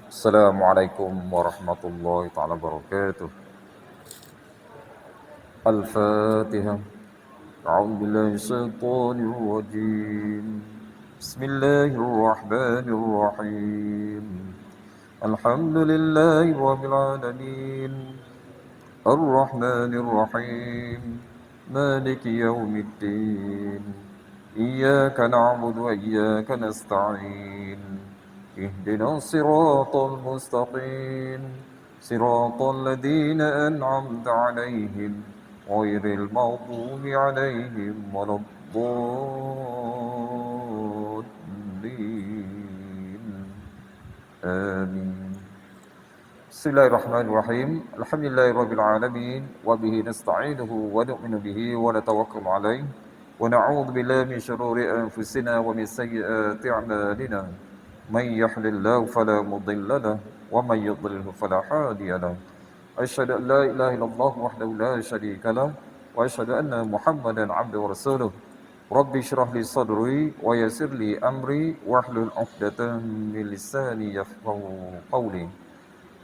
Assalamualaikum warahmatullahi taala wabarakatuh. Al-Fatihah. A'udzu billahi syaitonir rajim. Bismillahirrahmanirrahim. Alhamdulillahi rabbil alamin. Ar-Rahmanir Rahim. Maliki yaumiddin. Iyyaka na'budu wa iyyaka nasta'in. اهدنا الصراط المستقيم صراط الذين أنعمت عليهم غير المغضوب عليهم ولا الضالين آمين. بسم الله الرحمن الرحيم. الحمد لله رب العالمين وبه نستعينه ونؤمن به ونتوكل عليه ونعوذ بالله من شرور أنفسنا ومن سيئات أعمالنا. من يهد الله فلا مضل له ومن يضلل فلا هادي له. أشهد أن لا إله إلا الله وحده لا شريك له وأشهد أن محمدا عبده ورسوله. رب اشرح لي صدري ويسر لي أمري واحلل عقدة من لساني يفقهوا قولي.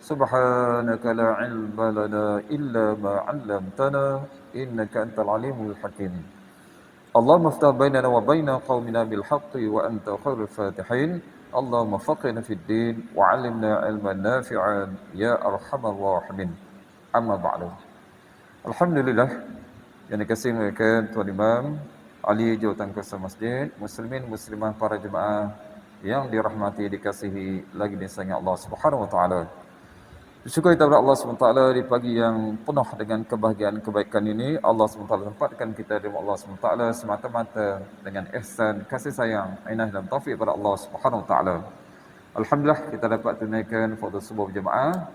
سبحانك لا علم لنا إلا ما علمتنا إنك أنت العليم الحكيم. اللهم افتح بيننا وبين قومنا بالحق وأنت خير الفاتحين. اللهم فقهنا في الدين وعلمنا علما نافعا يا أرحم الراحمين. Amma ba'du. Alhamdulillah, yang dikasihi Tuan Imam, ahli jawatan kuasa masjid, muslimin muslimah para jemaah yang dirahmati dikasihi lagi disayangi Allah Subhanahu wa taala. Bersyukur kepada Allah SWT di pagi yang penuh dengan kebahagiaan kebaikan ini. Allah SWT tempatkan kita di Allah SWT semata-mata dengan ihsan, kasih sayang, inayah dan taufik kepada Allah SWT. Alhamdulillah kita dapat tunaikan fardu subuh berjemaah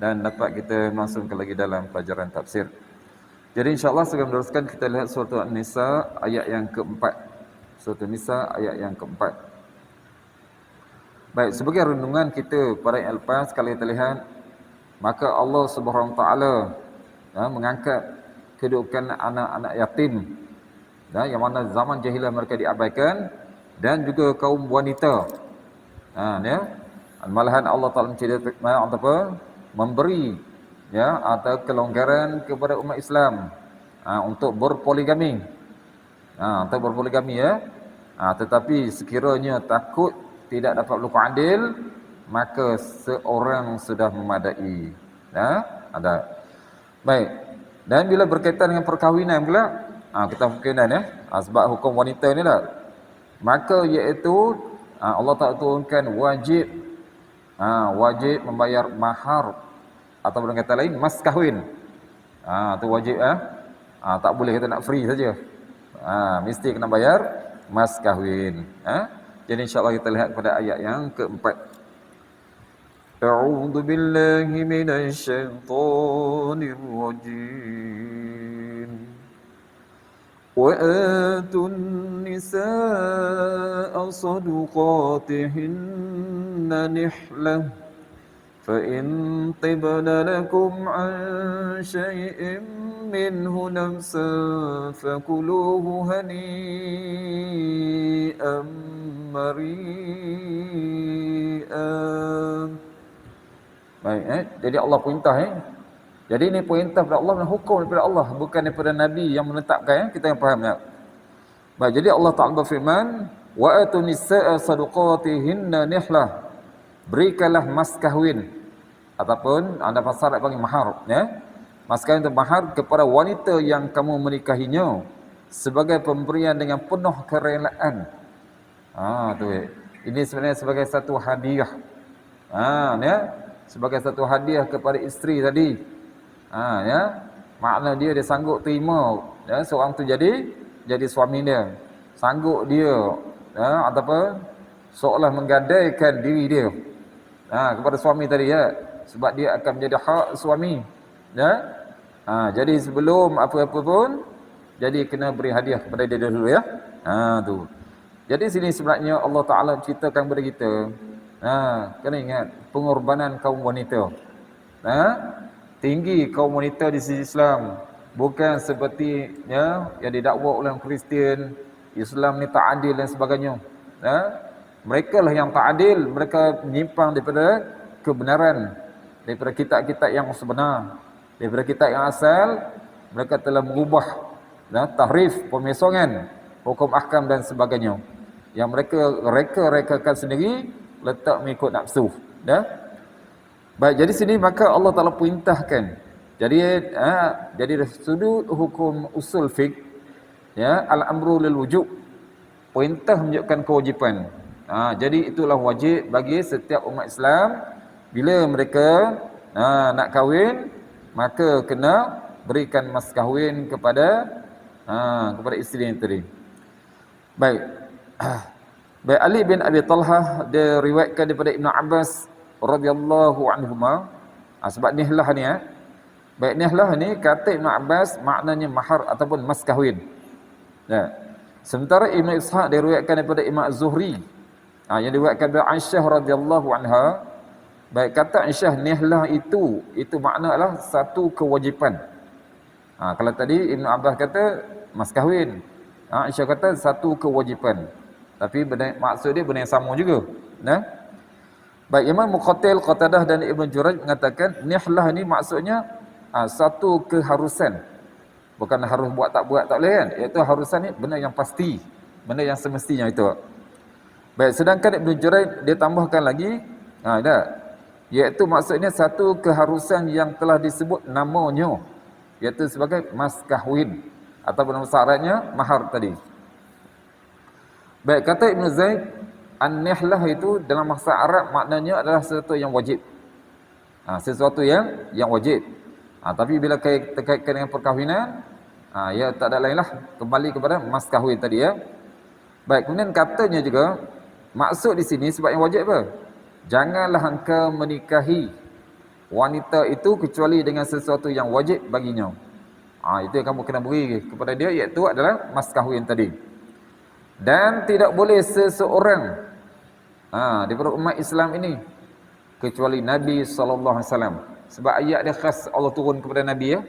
dan dapat kita langsungkan lagi dalam pelajaran tafsir. Jadi insyaAllah sebelum meneruskan kita lihat surah An-Nisa ayat yang keempat. Surah An-Nisa ayat yang keempat. Baik, sebagai renungan kita pada yang lepas, kalau kita lihat, maka Allah Subhanahu Wa Taala mengangkat kedudukan anak-anak yatim, yang mana zaman jahiliah mereka diabaikan, dan juga kaum wanita. Malahan Allah Taala menceritakan memberi atau kelonggaran kepada umat Islam untuk berpoligami. Tetapi sekiranya takut tidak dapat berlaku adil, maka seorang sudah memadai. Ada. Baik. Dan bila berkaitan dengan perkahwinan pula, kita perkahwinan sebab hukum wanita ni lah. Maka iaitu Allah Taala turunkan wajib membayar mahar atau dengan kata lain mas kahwin. Tu wajib tak boleh kita nak free saja. Mesti kena bayar mas kahwin. Jadi insya-Allah kita lihat pada ayat yang keempat. أعوذ بالله من الشيطان الرجيم وآتوا النساء صدقاتهن نحلة فإن طبن لكم عن شيء منه نفسا فكلوه هنيئا مريئا. Baik, jadi Allah perintah Jadi ini perintah daripada Allah dan hukum daripada Allah, bukan daripada Nabi yang menetapkan kita yang faham Baik, jadi Allah Ta'ala berfirman, wa atun nisaa sadaqatihinna nihlah. Berikanlah mas kahwin ataupun anda fasar panggil mahar Mas kahwin itu mahar kepada wanita yang kamu menikahinya sebagai pemberian dengan penuh kerelaan. Ini sebenarnya sebagai satu hadiah. Sebagai satu hadiah kepada isteri tadi. Makna dia sanggup terima seorang tu jadi suami dia. Sanggup dia ataupun seolah menggadaikan diri dia kepada suami tadi sebab dia akan menjadi hak suami. Jadi sebelum apa-apa pun jadi kena beri hadiah kepada dia dulu tu. Jadi sini sebenarnya Allah Taala ceritakan kepada kita kena ingat pengorbanan kaum wanita. Tinggi kaum wanita di sisi Islam, bukan seperti yang didakwa oleh orang Kristian, Islam ni tak adil dan sebagainya. Mereka lah yang tak adil, mereka menyimpang daripada kebenaran daripada kitab-kitab yang sebenar, daripada kitab yang asal, mereka telah mengubah tahrif, pemesongan hukum ahkam dan sebagainya yang mereka reka-rekakan sendiri, letak mengikut nafsu. Baik, jadi sini maka Allah Taala perintahkan. Jadi dari sudut hukum usul fiqh, al-amru lil wujub, perintah menunjukkan kewajipan. Jadi itulah wajib bagi setiap umat Islam bila mereka nak kahwin, maka kena berikan mas kahwin kepada isteri yang tadi. Baik. Baik, Ali bin Abi Talhah dia riwayatkan daripada Ibnu Abbas radhiyallahu anhuma. Sebab nihlah ni Baik, nihlah ni kata Ibnu Abbas maknanya mahar ataupun mas kahwin. Sementara Ibnu Ishaq dia riwayatkan daripada Imam Zuhri yang diriwayatkan daripada Aisyah radhiyallahu anha. Baik, kata Aisyah nihlah itu makna adalah satu kewajipan. Kalau tadi Ibnu Abbas kata mas kahwin, Aisyah kata satu kewajipan. Tapi maksud dia benda yang sama juga. Baik, Imam Muqatil, Qatadah dan Ibn Jurayj mengatakan nihlah ni maksudnya satu keharusan. Bukan harus buat tak boleh kan. Iaitu harusan ni benda yang pasti, benda yang semestinya itu. Baik, sedangkan Ibn Jurayj dia tambahkan lagi iaitu maksudnya satu keharusan yang telah disebut namanya, iaitu sebagai mas kahwin ataupun syaratnya mahar tadi. Baik, kata Ibn Zaid, an-nihlah itu dalam bahasa Arab maknanya adalah sesuatu yang wajib. Sesuatu yang wajib. Tapi bila terkaitkan dengan perkahwinan, ya tak ada lain lah, kembali kepada mas kahwin tadi Baik, kemudian katanya juga maksud di sini sebab yang wajib apa? Janganlah engkau menikahi wanita itu kecuali dengan sesuatu yang wajib baginya. Itu yang kamu kena beri kepada dia, iaitu adalah mas kahwin tadi. Dan tidak boleh seseorang daripada umat Islam ini kecuali Nabi SAW. Sebab ayat dia khas Allah turun kepada Nabi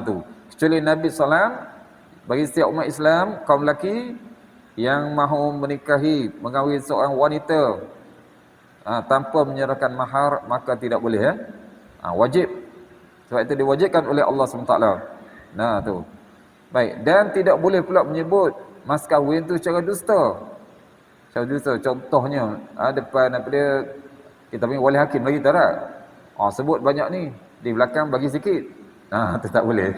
tu. Kecuali Nabi SAW, bagi setiap umat Islam, kaum lelaki yang mahu menikahi, mengahwin seorang wanita tanpa menyerahkan mahar, maka tidak boleh wajib. Sebab itu diwajibkan oleh Allah SWT. Tu. Baik, dan tidak boleh pula menyebut mas kahwin tu secara dusta. Contohnya depan dia kita panggil wali hakim lagi tak? Sebut banyak ni, di belakang bagi sikit. Itu tak boleh.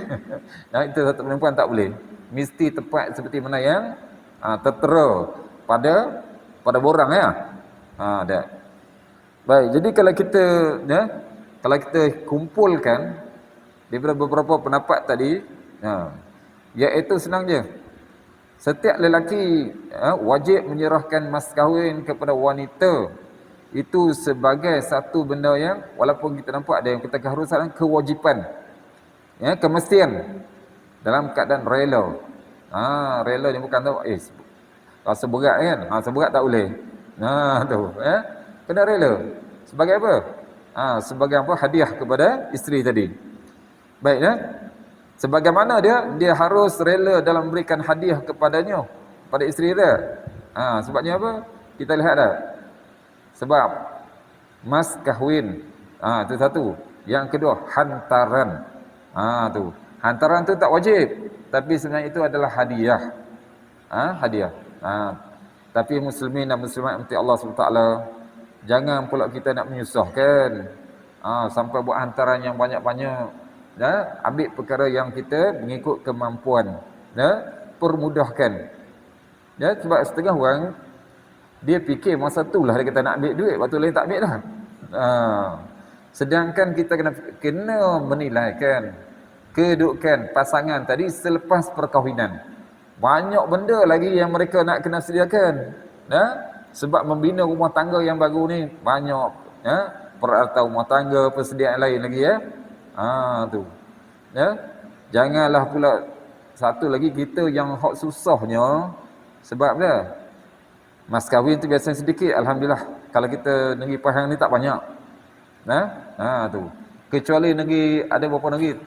Itu satu perempuan tak boleh. Mesti tepat seperti mana yang tertera pada borang dah. Baik, jadi kalau kita kumpulkan daripada beberapa pendapat tadi, iaitu senang je. Setiap lelaki wajib menyerahkan mas kahwin kepada wanita itu sebagai satu benda yang walaupun kita nampak ada yang kita keharusan, kewajipan, kemestian dalam keadaan rela. Rela ni bukan tu rasa berat kan. Seberat tak boleh. Kena rela. Sebagai apa? Sebagai apa? Hadiah kepada isteri tadi. Baik sebagaimana dia harus rela dalam memberikan hadiah kepadanya, pada isteri dia. Sebabnya apa? Kita lihat dah. Sebab mas kahwin, itu satu. Yang kedua, hantaran. Tu. Hantaran tu tak wajib, tapi sebenarnya itu adalah hadiah. Hadiah. Tapi muslimin dan muslimat mesti Allah SWT, jangan pula kita nak menyusahkan sampai buat hantaran yang banyak-banyak. Ambil perkara yang kita mengikut kemampuan, permudahkan. Sebab setengah orang dia fikir masa itulah dia kata nak ambil duit, waktu lain tak ambil dah. Sedangkan kita kena menilaikan kedudukan pasangan tadi selepas perkahwinan. Banyak benda lagi yang mereka nak kena sediakan. Sebab membina rumah tangga yang baru ni banyak peralatan rumah tangga, persediaan lain lagi tu. Janganlah pula satu lagi kita yang hak susahnya, sebab dia mas kahwin tu biasanya sedikit, alhamdulillah. Kalau kita negeri Pahang ni tak banyak. Tu. Kecuali negeri, ada beberapa negeri,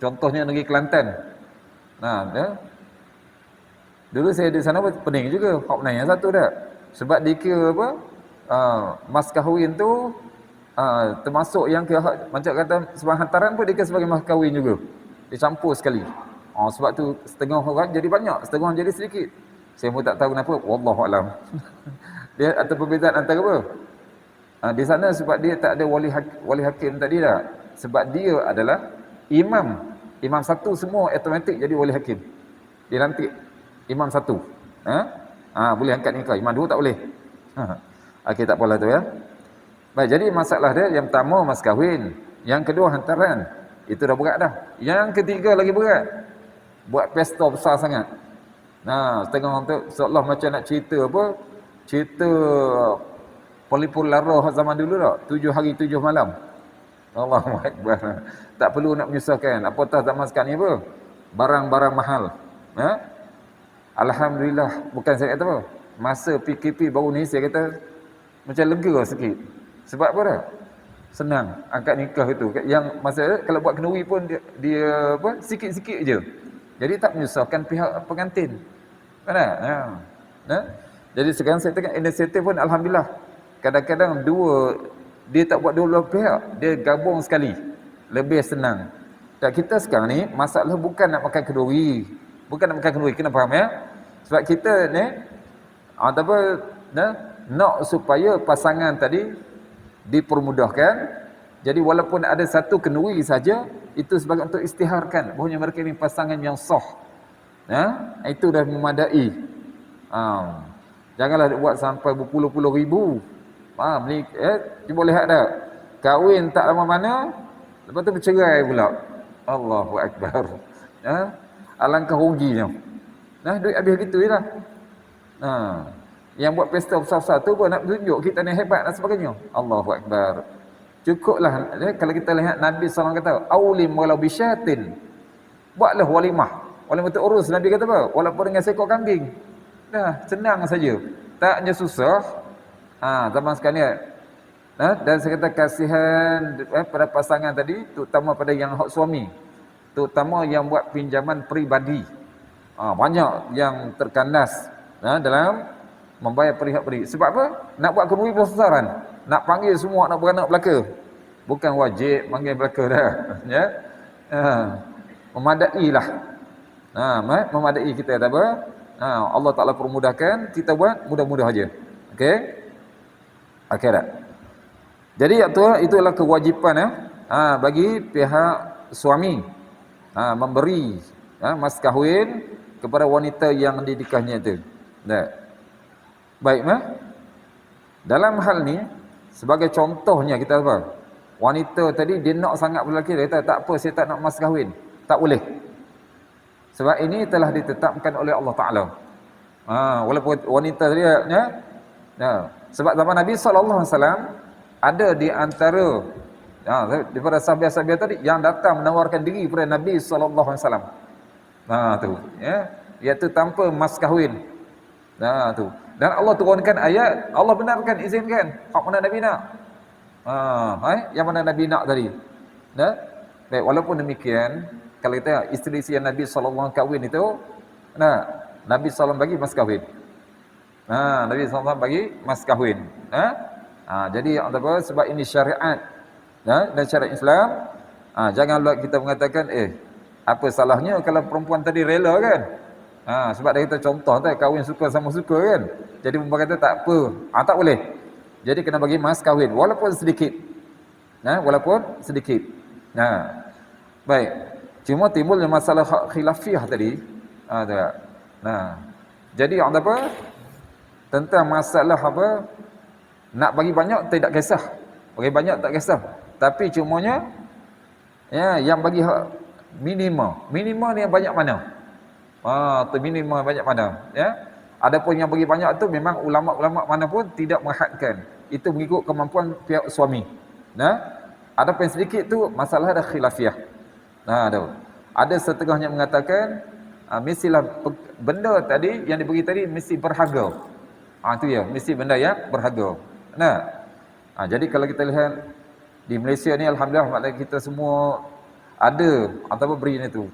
contohnya negeri Kelantan. Dulu saya di sana pening juga hak menanya satu dah. Sebab dikira apa? Mas kahwin tu Termasuk yang ke macam kata sebarang hantaran pun dia sebagai mas kahwin juga. Dia campur sekali. Sebab tu setengah orang jadi banyak, setengah jadi sedikit. Saya pun tak tahu kenapa, wallahu alam. Dia atau perbezaan antara apa? Di sana sebab dia tak ada wali hakim tadi dah. Sebab dia adalah imam. Imam satu semua automatik jadi wali hakim. Dia lantik imam satu. Boleh angkat nikah, imam dua tak boleh. Okey, tak apalah tu ya. Baik, jadi masalah dia yang pertama mas kahwin, yang kedua hantaran. Itu dah berat dah. Yang ketiga lagi berat. Buat pesta besar sangat. Setengah orang tu seolah macam nak cerita apa? Cerita pelipur lara zaman dulu tak? 7 hari 7 malam. Allahu Akbar. Tak perlu nak menyusahkan. Apatah zaman sekarang ni apa? Barang-barang mahal. Alhamdulillah, bukan saya kata apa. Masa PKP baru ni saya kata macam lega sikit. Sebab apa dah? Senang angkat nikah itu. Yang masa kalau buat kenduri pun dia apa? Sikit-sikit je. Jadi tak menyusahkan pihak pengantin. Kan? Jadi sekarang saya tengok inisiatif pun alhamdulillah. Kadang-kadang dia tak buat dua pihak, dia gabung sekali. Lebih senang. Dan kita sekarang ni masalah bukan nak makan kenduri. Kena faham ya? Sebab kita ni nak supaya pasangan tadi dipermudahkan. Jadi walaupun ada satu kenduri saja, itu sebagai untuk istiharkan bahawa mereka ini pasangan yang sah. Itu dah memadai. Janganlah buat sampai berpuluh-puluh ribu. Cuba lihat dah. Kahwin tak lama mana, lepas tu bercerai pula. Allahu Akbar. Alangkah ruginya. Duit habis gitu je lah. Yang buat pesta besar-besar tu pun nak tunjuk kita ni hebat dan sebagainya. Allahu Akbar. Cukuplah kalau kita lihat Nabi SAW kata, aulim walau bisyatin. Buatlah walimah. Walimah tu urus. Nabi kata apa? Walaupun dengan seekor kambing. Senang saja. Taknya susah. Zaman sekarang ni. Dan saya kata kasihan pada pasangan tadi, terutama pada yang hak suami. Terutama yang buat pinjaman peribadi. Banyak yang terkandas dalam membayar perihak-perihak. Sebab apa? Nak buat kenduri besar-besaran. Nak panggil semua anak beranak belaka. Bukan wajib panggil belaka dah. Ya. Memadailah. Memadai kita kata apa? Allah Taala permudahkan, kita buat mudah-mudah aja. Okey? Okey tak? Jadi itulah kewajipan bagi pihak suami memberi mas kahwin kepada wanita yang didikahnya itu. Baik, dalam hal ni sebagai contohnya kita apa? Wanita tadi dia nak sangat lelaki, dia kata tak apa saya tak nak mas kahwin. Tak boleh. Sebab ini telah ditetapkan oleh Allah Taala. Walaupun wanita tadi sebab zaman Nabi sallallahu alaihi wasallam ada di antara daripada sahabat-sahabat tadi yang datang menawarkan diri kepada Nabi sallallahu alaihi wasallam. Tu ya, iaitu tanpa mas kahwin. Tu. Dan Allah turunkan ayat, Allah benarkan, izinkan hak mana Nabi nak. Yang mana Nabi nak tadi. Baik, walaupun demikian, kalau kita isteri Nabi sallallahu alaihi wasallam kahwin itu, Nabi sallallahu bagi mas kahwin. Nabi sallallahu bagi mas kahwin. Jadi sebab ini syariat dan syariat Islam. Janganlah kita mengatakan apa salahnya kalau perempuan tadi rela kan. Sebab dia kata contoh tu kahwin suka sama suka kan. Jadi perempuan kata tak apa. Tak boleh. Jadi kena bagi mas kahwin walaupun sedikit. Walaupun sedikit. Baik. Cuma timbulnya masalah khilafiyah tadi. Jadi apa? Tentang masalah apa? Nak bagi banyak tidak kisah. Bagi banyak tak kisah. Tapi cumanya yang bagi minima. Minima ni yang banyak mana? Tu minima banyak mana? Ya. Adapun yang bagi banyak tu memang ulama-ulama mana pun tidak menghadkan. Itu mengikut kemampuan pihak suami. Adapun yang sedikit tu masalah ada khilafiyah. Ada setengahnya mengatakan mestilah benda tadi yang diberi tadi mesti berharga. Itu ya, mesti benda yang berharga. Jadi kalau kita lihat di Malaysia ni alhamdulillah maknanya kita semua ada ataupun beri itu.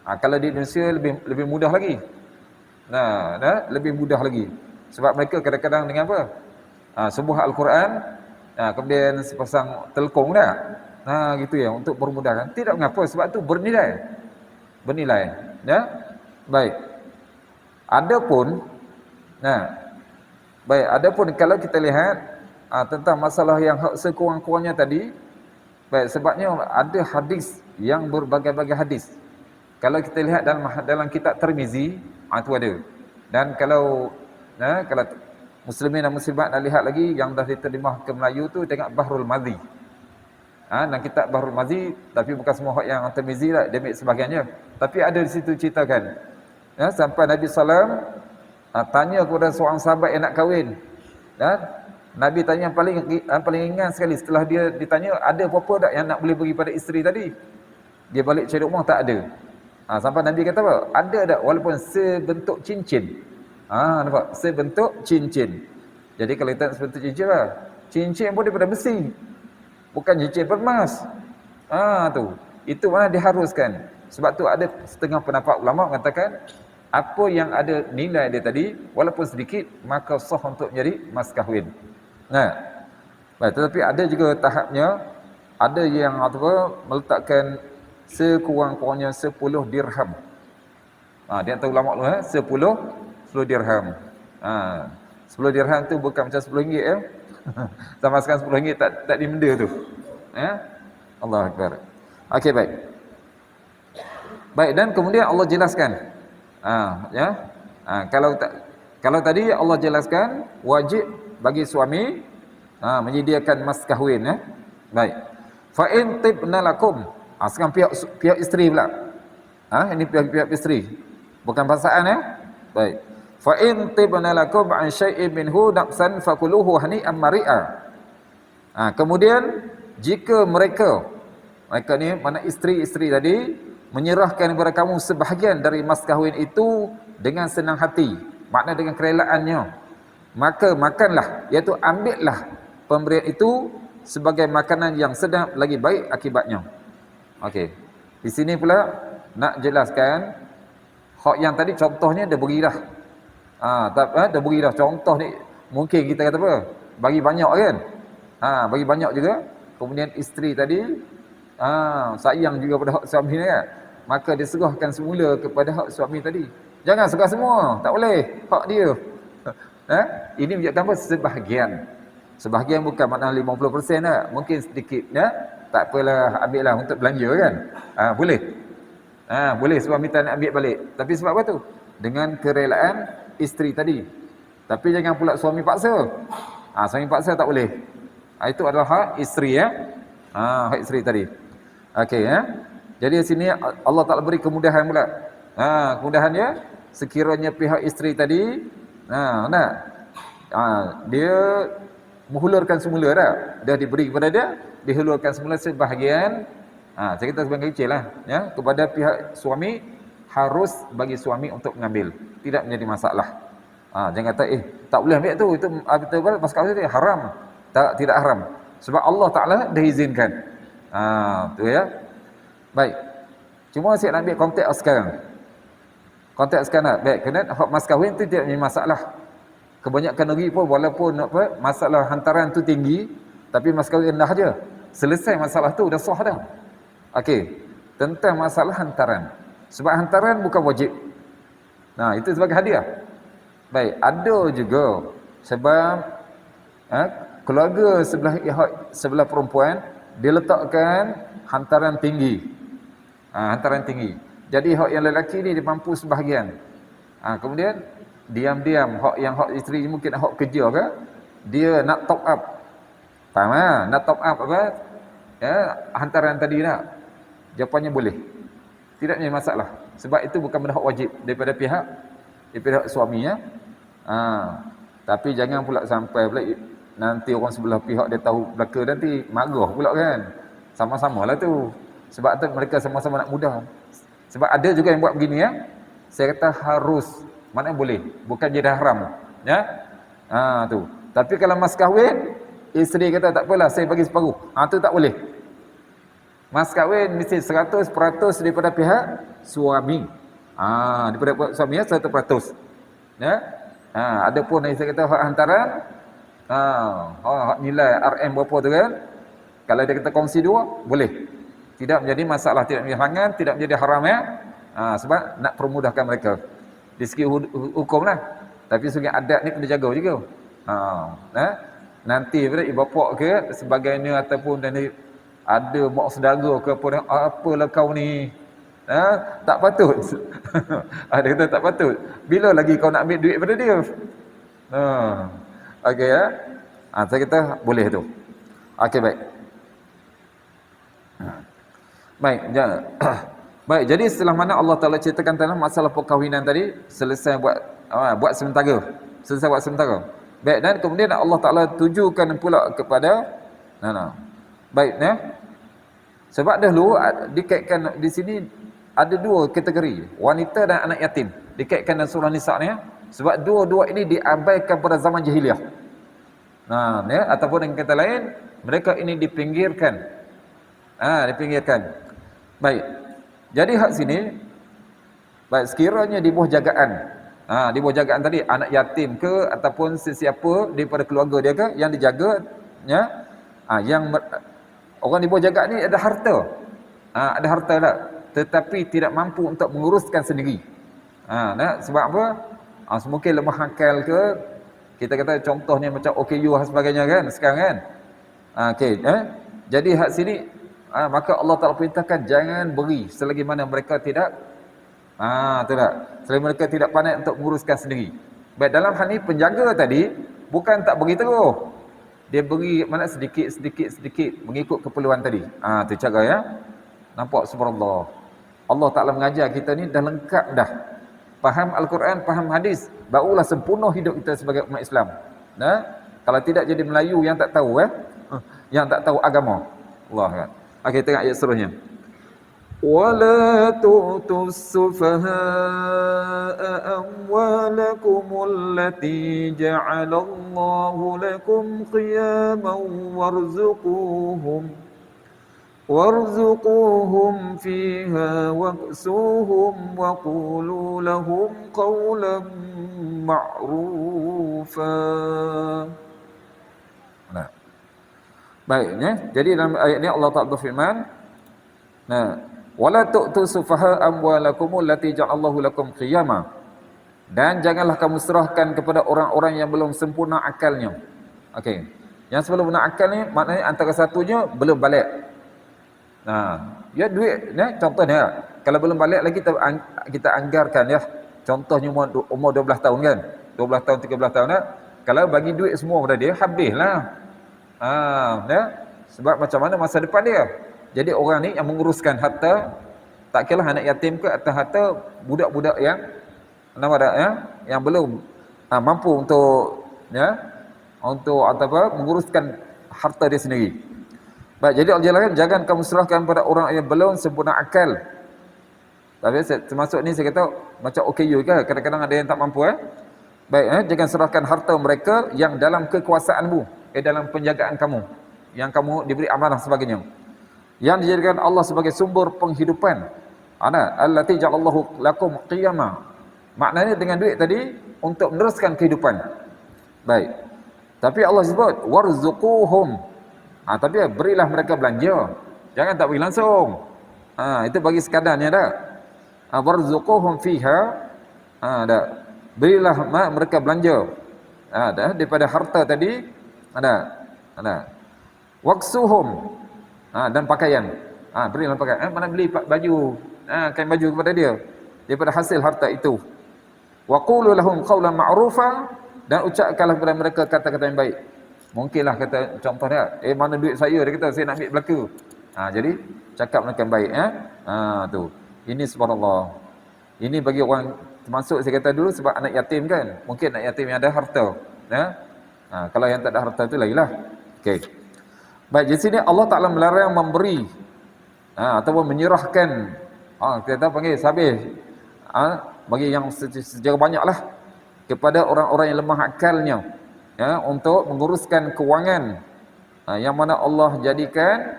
Kalau di Indonesia lebih mudah lagi. Lebih mudah lagi. Sebab mereka kadang-kadang dengan apa? Sebuah Al-Quran Kemudian sepasang telekung dah. Gitu ya, untuk permudahkan. Tidak mengapa, sebab tu bernilai. Bernilai. Ya. Baik. Adapun kalau kita lihat tentang masalah yang sekurang-kurangnya tadi, baik, sebabnya ada hadis yang berbagai-bagai hadis. Kalau kita lihat dalam kitab Tirmizi, itu ada. Dan kalau muslimin dan muslimat nak lihat lagi yang dah diterjemah ke Melayu tu, tengok Bahrul Madhi. Dan kitab Bahrul Madhi, tapi bukan semua yang Tirmizi lah, dia ambil sebahagiannya. Tapi ada di situ ceritakan. Sampai Nabi SAW tanya kepada seorang sahabat yang nak kahwin. Nabi tanya yang paling ringan sekali. Setelah dia ditanya, ada apa-apa tak yang nak boleh bagi pada isteri tadi? Dia balik cari rumah, tak ada. Sampai Nabi kata apa? Ada tak? Walaupun sebentuk cincin. Nampak? Sebentuk cincin. Jadi kalau kita sebentuk cincin lah, cincin pun daripada besi, bukan cincin emas. Tu. Itu mana diharuskan. Sebab tu ada setengah pendapat ulama mengatakan, apa yang ada nilai dia tadi, walaupun sedikit, maka sah untuk menjadi mas kahwin. Baik, tetapi ada juga tahapnya, ada yang meletakkan sekurang-kurangnya 10 dirham. Dia tahu ulama dulu 10 dirham. 10 dirham tu bukan macam 10 ringgit ya. Sama sekarang 10 ringgit tak di benda tu. Allahu Akbar. Okey, baik. Baik, dan kemudian Allah jelaskan. Kalau tadi Allah jelaskan wajib bagi suami menyediakan mas kahwin ya. Baik. Fa in tibna lakum. Sekarang pihak isteri pula. Ini pihak isteri. Bukan pasangan ya. Baik. Fa in tibna lakum an syai'in minhu nafsan fakuluhu hani'an mari'a. Kemudian jika mereka ni mana isteri-isteri tadi menyerahkan kepada kamu sebahagian dari mas kahwin itu dengan senang hati, makna dengan kerelaannya, maka makanlah, iaitu ambillah pemberian itu sebagai makanan yang sedap lagi baik akibatnya. Okey. Di sini pula nak jelaskan hak yang tadi contohnya dia beri dah. Dia beri dah contoh ni. Mungkin kita kata apa? Bagi banyak kan? Bagi banyak juga. Kemudian isteri tadi sayang juga pada hak suami kan? Maka dia serahkan semula kepada hak suami tadi. Jangan serah semua, tak boleh. Hak dia. Ini menunjukkan apa? Sebahagian. Sebahagian bukan makna 50% lah. Mungkin sedikit ya. Tak apalah, ambil lah untuk belanja kan. Boleh. Boleh suami tak nak ambil balik. Tapi sebab apa tu? Dengan kerelaan isteri tadi. Tapi jangan pula suami paksa. Suami paksa tak boleh. Itu adalah hak isteri ya. Hak isteri tadi. Okey ya. Jadi di sini Allah Taala beri kemudahan pula. Kemudahannya sekiranya pihak isteri tadi dia menghulurkan semula dah. Dah diberi kepada dia, dihulurkan semula sebahagian. Saya kata sebagai kecil lah ya, kepada pihak suami, harus bagi suami untuk mengambil. Tidak menjadi masalah. Jangan kata tak boleh ambil tu, itu betul pas kau itu haram. Tidak haram. Sebab Allah Taala dah izinkan. Tu ya. Baik. Cuma saya nak ambil konteks sekarang. Konteks sekarang. Baik, kerana hak mas kahwin tu tidak menjadi masalah. Kebanyakan negeri pun walaupun masalah hantaran tu tinggi, tapi mas kahwin rendah je. Selesai masalah tu dah sah dah. Okey. Tentang masalah hantaran. Sebab hantaran bukan wajib. Itu sebagai hadiah. Baik, ada juga sebab keluarga sebelah perempuan dia letakkan hantaran tinggi. Hantaran tinggi. Jadi hak yang lelaki ni dia mampu sebahagian. Kemudian diam-diam hak isteri mungkin hak kerja ke, dia nak top up. Faham nak top up apa? Ya, hantaran tadi nak. Jawapannya boleh. Tidak ada masalah. Sebab itu bukan benda hak wajib daripada pihak suami ya. Tapi jangan pula sampai pula nanti orang sebelah pihak dia tahu belaka, nanti marah pula kan. Sama-samalah tu. Sebab tu mereka sama-sama nak mudah. Sebab ada juga yang buat begini ya. Saya kata harus, mana boleh, bukan jadi haram. Ya. Tu. Tapi kalau mas kahwin, isteri kata tak apalah, saya bagi separuh. Tu tak boleh. Mas kahwin mesti 100% daripada pihak suami. Daripada suami ya 100%. Ya. Adapun saya kata hak hantaran, Nilai RM berapa tu kan, kalau dia kata kongsi dua, boleh. Tidak menjadi masalah, tidak menjadi halangan, tidak menjadi haram ya. Sebab nak permudahkan mereka. Di segi hukum lah. Tapi segi adat ni kena jaga juga. Nanti pada ibu bapa ke sebagainya ataupun dan ada mak saudara ke apalah kau ni. Tak patut. Ada kata tak patut. Bila lagi kau nak ambil duit pada dia? Okey ya. Saya kata boleh tu. Okey baik. Baik, baik. Jadi setelah mana Allah Taala ceritakan tentang masalah perkahwinan tadi, selesai buat sementara. Selesai buat sementara. Baik, dan kemudian Allah Taala tujukan pula kepada baik ya. Sebab dahulu dikaitkan di sini ada dua kategori, wanita dan anak yatim. Dikaitkan dalam surah Nisa ni ya. Sebab dua-dua ini diabaikan pada zaman jahiliah. Ya, ataupun dengan kata lain, mereka ini dipinggirkan. Dipinggirkan. Baik. Jadi hak sini baik sekiranya di bawah jagaan. Di bawah jagaan tadi anak yatim ke ataupun sesiapa daripada keluarga dia ke yang dijaga ya. Yang orang di bawah jagaan ni ada harta. Ada harta tak? Tetapi tidak mampu untuk menguruskan sendiri. Sebab apa? Mungkin lemah akal ke, kita kata contohnya macam OKU dan sebagainya kan sekarang kan. Jadi hak sini maka Allah Ta'ala perintahkan jangan beri selagi mana mereka tidak selagi mereka tidak pandai untuk menguruskan sendiri. Baik, dalam hal ini penjaga tadi bukan tak beri terus, dia beri mana sedikit mengikut keperluan tadi. Tu cara ya. Nampak subhanallah, Allah Ta'ala mengajar kita ni dah lengkap dah, faham Al-Quran, faham hadis, barulah sempurna hidup kita sebagai umat Islam. Kalau tidak jadi Melayu yang tak tahu yang tak tahu agama. Allah kan. Okey, tengok ayat seterusnya. Wala tu'tus sufaha'a amwalakum allati ja'alallahu lakum qiyaman warzuquhum fiha waksuhum wa qulu lahum qawlan ma'rufa. Baik ya. Jadi dalam ayat ini Allah Ta'ala berfirman, wala tu'tu sufaha amwalakum allati ja'alallahu lakum qiyama. Dan janganlah kamu serahkan kepada orang-orang yang belum sempurna akalnya. Okey. Yang sebelum sempurna akal ni maknanya antara satunya belum balik. Ya duit ya, contohnya kalau belum balik lagi kita anggarkan ya. Contohnya umur 12 tahun kan. 12 tahun 13 tahun ya. Kalau bagi duit semua pada dia habislah. Sebab macam mana masa depan dia. Jadi orang ni yang menguruskan harta, tak kira anak yatim ke atau harta budak-budak yang yang belum mampu untuk menguruskan harta dia sendiri. Baik, jadi Allah jelaskan jangan kamu serahkan pada orang yang belum sempurna akal. Tapi termasuk ni saya kata macam OKU ke, kadang-kadang ada yang tak mampu Baik, jangan serahkan harta mereka yang dalam kekuasaanmu, dalam penjagaan kamu, yang kamu diberi amanah sebagainya, yang dijadikan Allah sebagai sumber penghidupan. Allati ja'alallahu lakum qiyama. Maknanya dengan duit tadi untuk meneruskan kehidupan. Baik. Tapi Allah sebut warzuquhum. Tapi berilah mereka belanja. Jangan tak beri langsung. Itu bagi sekadarnya dah. Warzuquhum fiha. Berilah mereka belanja. Daripada harta tadi waksuhum dan pakaian. Berilah pakaian. Mana beli baju, kain baju kepada dia daripada hasil harta itu. Wa qulu lahum qawlan ma'rufa, dan ucapkanlah kepada mereka kata-kata yang baik. Mungkinlah kata contohnya, mana duit saya, dia kata saya nak ambil belaka. Jadi cakap mereka yang baik tu. Ini subhanallah. Ini bagi orang, termasuk saya kata dulu sebab anak yatim kan. Mungkin anak yatim yang ada harta. Kalau yang tak ada harta tu lainlah. Okey. Baik, di sini Allah Taala melarang memberi ataupun menyerahkan, kita panggil sabih, bagi yang secara banyaklah kepada orang-orang yang lemah akalnya, untuk menguruskan kewangan yang mana Allah jadikan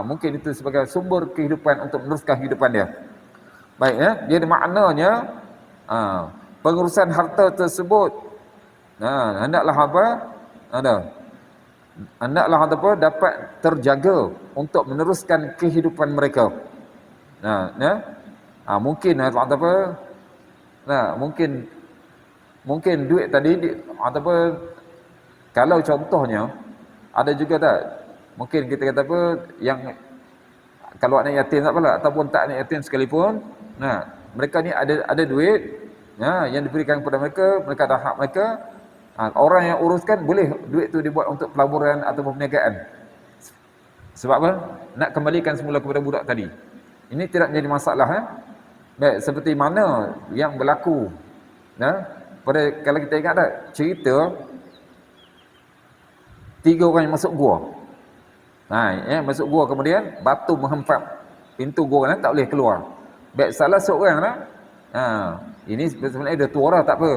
mungkin itu sebagai sumber kehidupan untuk meneruskan kehidupan dia. Baik, dia maknanya pengurusan harta tersebut hendaklah Ada. Hendaklah apa dapat terjaga untuk meneruskan kehidupan mereka. Nah, ya. Mungkin apa? Nah, mungkin duit tadi apa kalau contohnya ada juga tak? Mungkin kita kata apa yang kalau anak yatim tak apalah ataupun tak anak yatim sekalipun, nah, mereka ni ada duit, yang diberikan kepada mereka, mereka ada hak mereka. Orang yang uruskan boleh duit tu dibuat untuk pelaburan atau perniagaan. Sebab apa? Nak kembalikan semula kepada budak tadi. Ini tidak menjadi masalah. Baik, seperti mana yang berlaku pada kalau kita ingat tak cerita 3 orang yang masuk gua. Masuk gua kemudian batu menghempap pintu gua tak boleh keluar. Baik, salah seorang ini sebenarnya dah tua dah, tak apa.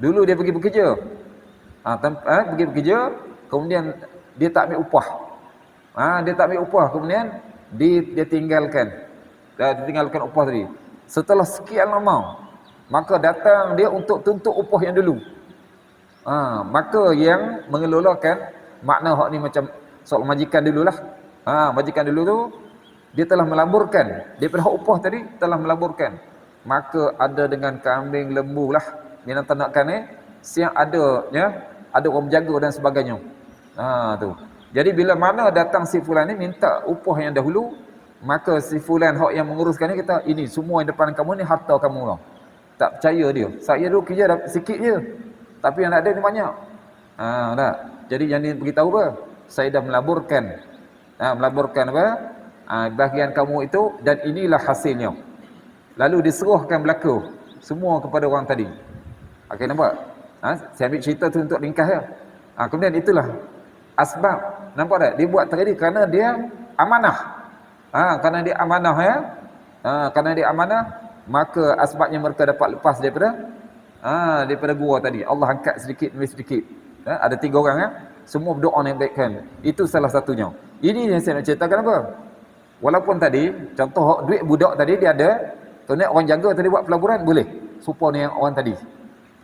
Dulu dia pergi bekerja. Pergi bekerja, kemudian dia tak ambil upah. Dia tak ambil upah, kemudian dia tinggalkan. Dia tinggalkan upah tadi. Setelah sekian lama, maka datang dia untuk tuntut upah yang dulu. Maka yang mengelolakan makna hak ni macam soal majikan dululah. Majikan dulu tu dia telah melaburkan daripada hak upah tadi, telah melaburkan. Maka ada dengan kambing, lembu lah, binatang ternakan siang ada ada orang menjaga dan sebagainya. Tu. Jadi bila mana datang si fulan ni minta upah yang dahulu, maka si fulan hak yang menguruskan ni kata, ini semua yang depan kamu ni harta kamu lah. Tak percaya dia. Saya dulu kerja sikit je, tapi yang ada ni banyak. Tak. Jadi yang dia beritahu apa? Saya dah melaburkan. Melaburkan apa? Bahagian kamu itu, dan inilah hasilnya. Lalu diserahkan belaka semua kepada orang tadi. Okey, nampak? Saya ambil cerita tu untuk ringkas ya. Kemudian itulah asbab. Nampak tak? Dia buat terjadi kerana dia amanah. Kerana dia amanah ya. Kerana dia amanah, maka asbabnya mereka dapat lepas daripada gua tadi. Allah angkat sedikit demi sedikit. Ada 3 orang semua berdoa yang baikkan. Itu salah satunya. Ini yang saya nak ceritakan apa? Walaupun tadi contoh duit budak tadi dia ada, kemudian orang jaga tadi buat pelaburan boleh. Supaya yang orang tadi.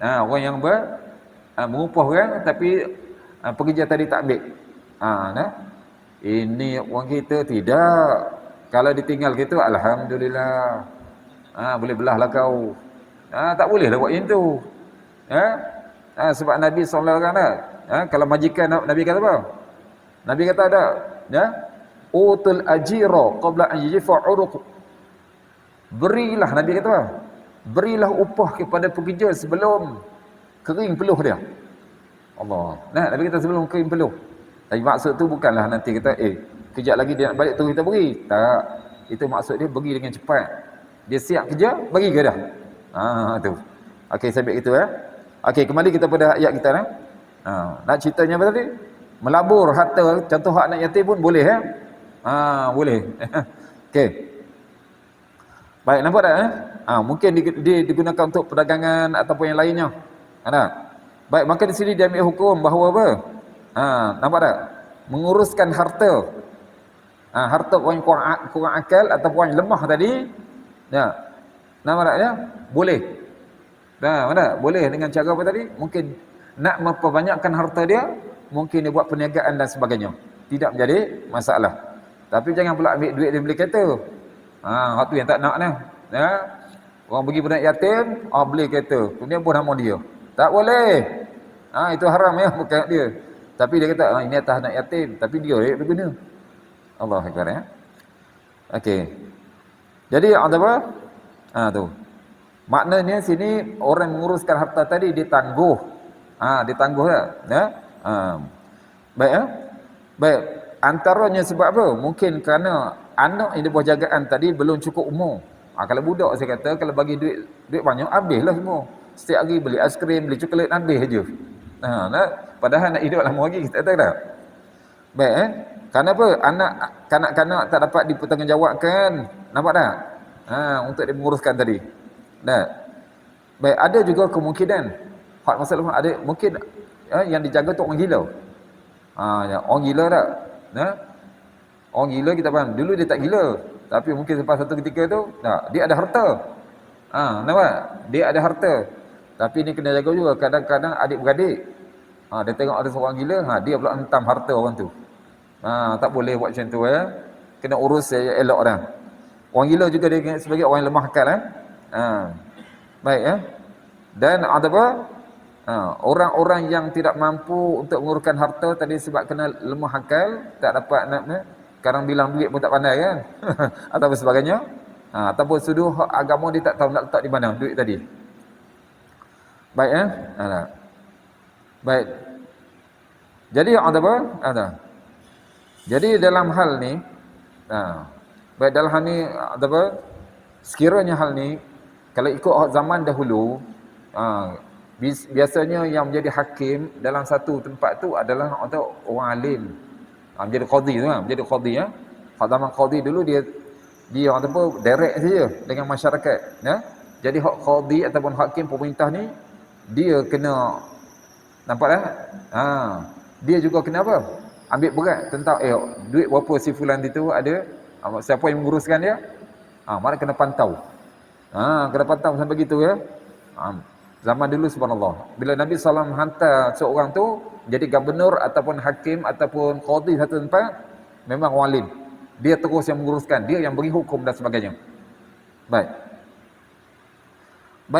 Orang yang mengupah orang tapi pekerja tadi tak ambil. Ini orang kita tidak. Kalau ditinggal gitu, alhamdulillah. Boleh belah lah kau. Tak boleh lah buat yang tu. Sebab Nabi SAW kalau majikan Nabi kata apa? Nabi kata ada, utul ajira qabla an yajifa uruq. Berilah, Nabi kata apa? Berilah upah kepada pekerja sebelum kering peluh dia. Allah. Nabi kata sebelum kering peluh. Tapi maksud tu bukanlah nanti kita kejap lagi dia nak balik tu kita beri. Tak. Itu maksud dia bagi dengan cepat. Dia siap kerja, bagi ke dah. Tu. Okey, saya ambil itu Okey, kembali kita pada ayat kita nak ceritanya apa tadi? Melabur harta, contoh hak anak yatim pun boleh boleh. Okey. Baik, nampak tak mungkin digunakan untuk perdagangan ataupun yang lainnya. Baik, maka di sini dia ambil hukum bahawa apa? Nampak tak? Menguruskan harta. Harta orang kurang akal ataupun orang lemah tadi, nampak tak boleh. Mana? Boleh dengan cara apa tadi? Mungkin nak memperbanyakkan harta dia, mungkin dia buat perniagaan dan sebagainya. Tidak menjadi masalah. Tapi jangan pula ambil duit dia beli kereta. Hak tu yang tak nak Orang pergi budak yatim, beli kereta. Kemudian pun nama dia. Tak boleh. Itu haram bukan dia. Tapi dia kata, ini atas anak yatim, tapi dia berguna. Allah Akbar Okey. Jadi ada apa? Tu. Maknanya sini orang menguruskan harta tadi ditangguh. Ditangguh tak? Baik Baik. Antaranya sebab apa? Mungkin kerana anak yang di bawah jagaan tadi belum cukup umur. Kalau budak saya kata, kalau bagi duit banyak, habislah semua. Setiap hari beli aiskrim, beli coklat, habis je. Padahal nak hidup lama lagi, kita tahu tak? Baik Kerana apa? Kanak-kanak tak dapat dipertanggungjawabkan. Nampak tak? Untuk dia menguruskan tadi. Baik, ada juga kemungkinan hak masalah ada mungkin yang dijaga tu orang gila. Orang gila tak? Orang gila kita faham. Dulu dia tak gila, tapi mungkin selepas satu ketika tu dia ada harta. Nampak? Dia ada harta. Tapi ni kena jaga juga, kadang-kadang adik-beradik Dia tengok ada seorang gila, dia pula hentam harta orang tu. Tak boleh buat macam tu Kena urus elok dah. Orang gila juga dia sebagai orang yang lemah akal Baik Dan ada apa? Orang-orang yang tidak mampu untuk menguruskan harta tadi sebab kena lemah akal, tak dapat sekarang bilang duit pun tak pandai kan. Atau sebagainya. Ataupun suduh agama dia tak tahu nak letak di mana duit tadi. Baik Baik. Jadi ada apa? Jadi dalam hal ni baik dalam hal ni ada apa? Sekiranya hal ni kalau ikut zaman dahulu biasanya yang menjadi hakim dalam satu tempat tu adalah orang alim. Menjadi qadhi tu menjadi qadhi zaman qadhi dulu dia orang apa direct saja dengan masyarakat Jadi hak qadhi ataupun hakim pemerintah ni dia kena nampak dia juga kena apa? Ambil berat tentang duit berapa si fulan itu ada, siapa yang menguruskan dia? Mana kena pantau. Kena pantau sampai gitu Zaman dulu subhanallah. Bila Nabi SAW hantar seorang tu jadi gubernur ataupun hakim ataupun qadhi satu tempat, memang walim. Dia terus yang menguruskan, dia yang beri hukum dan sebagainya. Baik,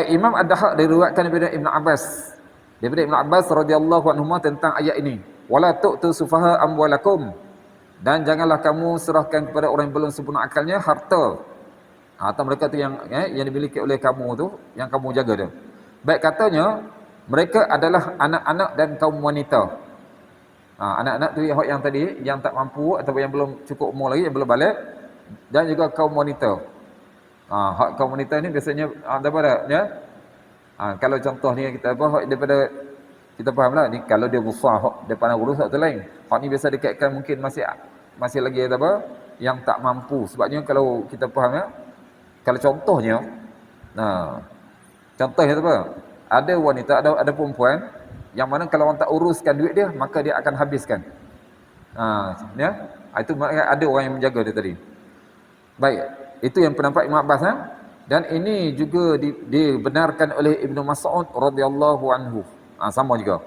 Imam Ad-Dahhak diriwayatkan daripada Ibn Abbas. Daripada Ibn Abbas radhiyallahu anhu tentang ayat ini. Wala tu'tu sufaha amwalakum. Dan janganlah kamu serahkan kepada orang yang belum sempurna akalnya harta. Atau mereka tu yang dimiliki oleh kamu tu, yang kamu jaga tu. Baik, katanya mereka adalah anak-anak dan kaum wanita. Anak-anak tu yang tadi yang tak mampu ataupun yang belum cukup umur lagi, yang belum balik, dan juga kaum wanita. Hak kaum wanita ni biasanya daripada kalau contoh ni kita hak daripada kita fahamlah ni, kalau dia besar hak daripada urus hak tu lain. Hak ni biasa dikaitkan mungkin masih lagi yang tak mampu. Sebabnya kalau kita faham kalau contohnya contohnya ada wanita, ada perempuan yang mana kalau orang tak uruskan duit dia, maka dia akan habiskan. Itu maknanya ada orang yang menjaga dia tadi. Baik, itu yang pendapat Imam Abbas dan ini juga dibenarkan oleh Ibnu Mas'ud radhiyallahu anhu. Sama juga.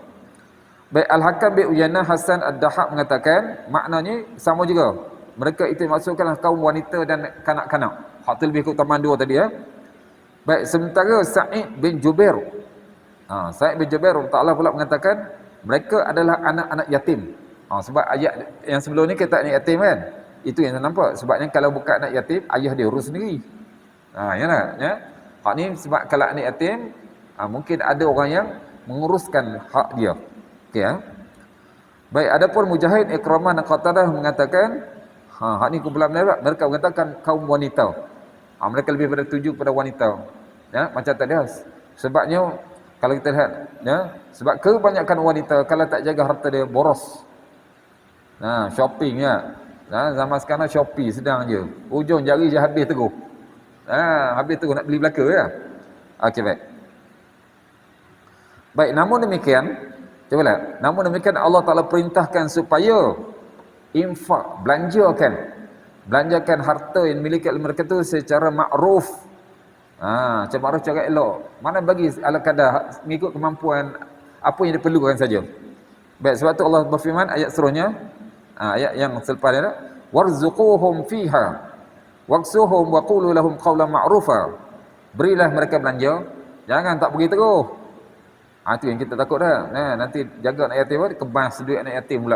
Baik, Al-Hakam bin Uyainah Hasan Ad-Dahhak mengatakan maknanya sama juga. Mereka itu maksudkanlah kaum wanita dan kanak-kanak. Hak tu lebih keutamaan dua tadi Baik, sementara Sa'id bin Jubair Sa'id bin Jubair ta'ala pula mengatakan mereka adalah anak-anak yatim. Sebab ayat yang sebelum ni kata anak yatim kan. Itu yang saya nampak. Sebabnya kalau bukan anak yatim, ayah dia urus sendiri. Hak ni sebab kalau anak yatim, mungkin ada orang yang menguruskan hak dia. Okey Baik, adapun Mujahid, Ikramah dan Qatadah mengatakan hak ni kumpulan mereka mengatakan kaum wanita. Mereka lebih pada tuju kepada wanita. Macam tadi sebabnya kalau kita lihat sebab kebanyakan wanita kalau tak jaga harta dia boros. Shopping zaman sekarang Shopee sedang je. Ujung jari je habis terus. Habis terus nak beli belaka Okey, baik, namun demikian, namun demikian Allah Taala perintahkan supaya infak, belanjakan harta yang dimiliki oleh mereka tu secara makruf. Macam makruf, cara elok. Mana bagi ala kadar mengikut kemampuan apa yang diperlukan saja. Baik, sebab tu Allah berfirman ayat seterusnya, ayat yang selepas dia, warzuquhum fiha waqsuhum wa qulu lahum qawlan ma'rufa. Berilah mereka belanja, jangan tak bagi terus. Itu yang kita takut nanti jaga anak yatim kebas duit anak yatim pula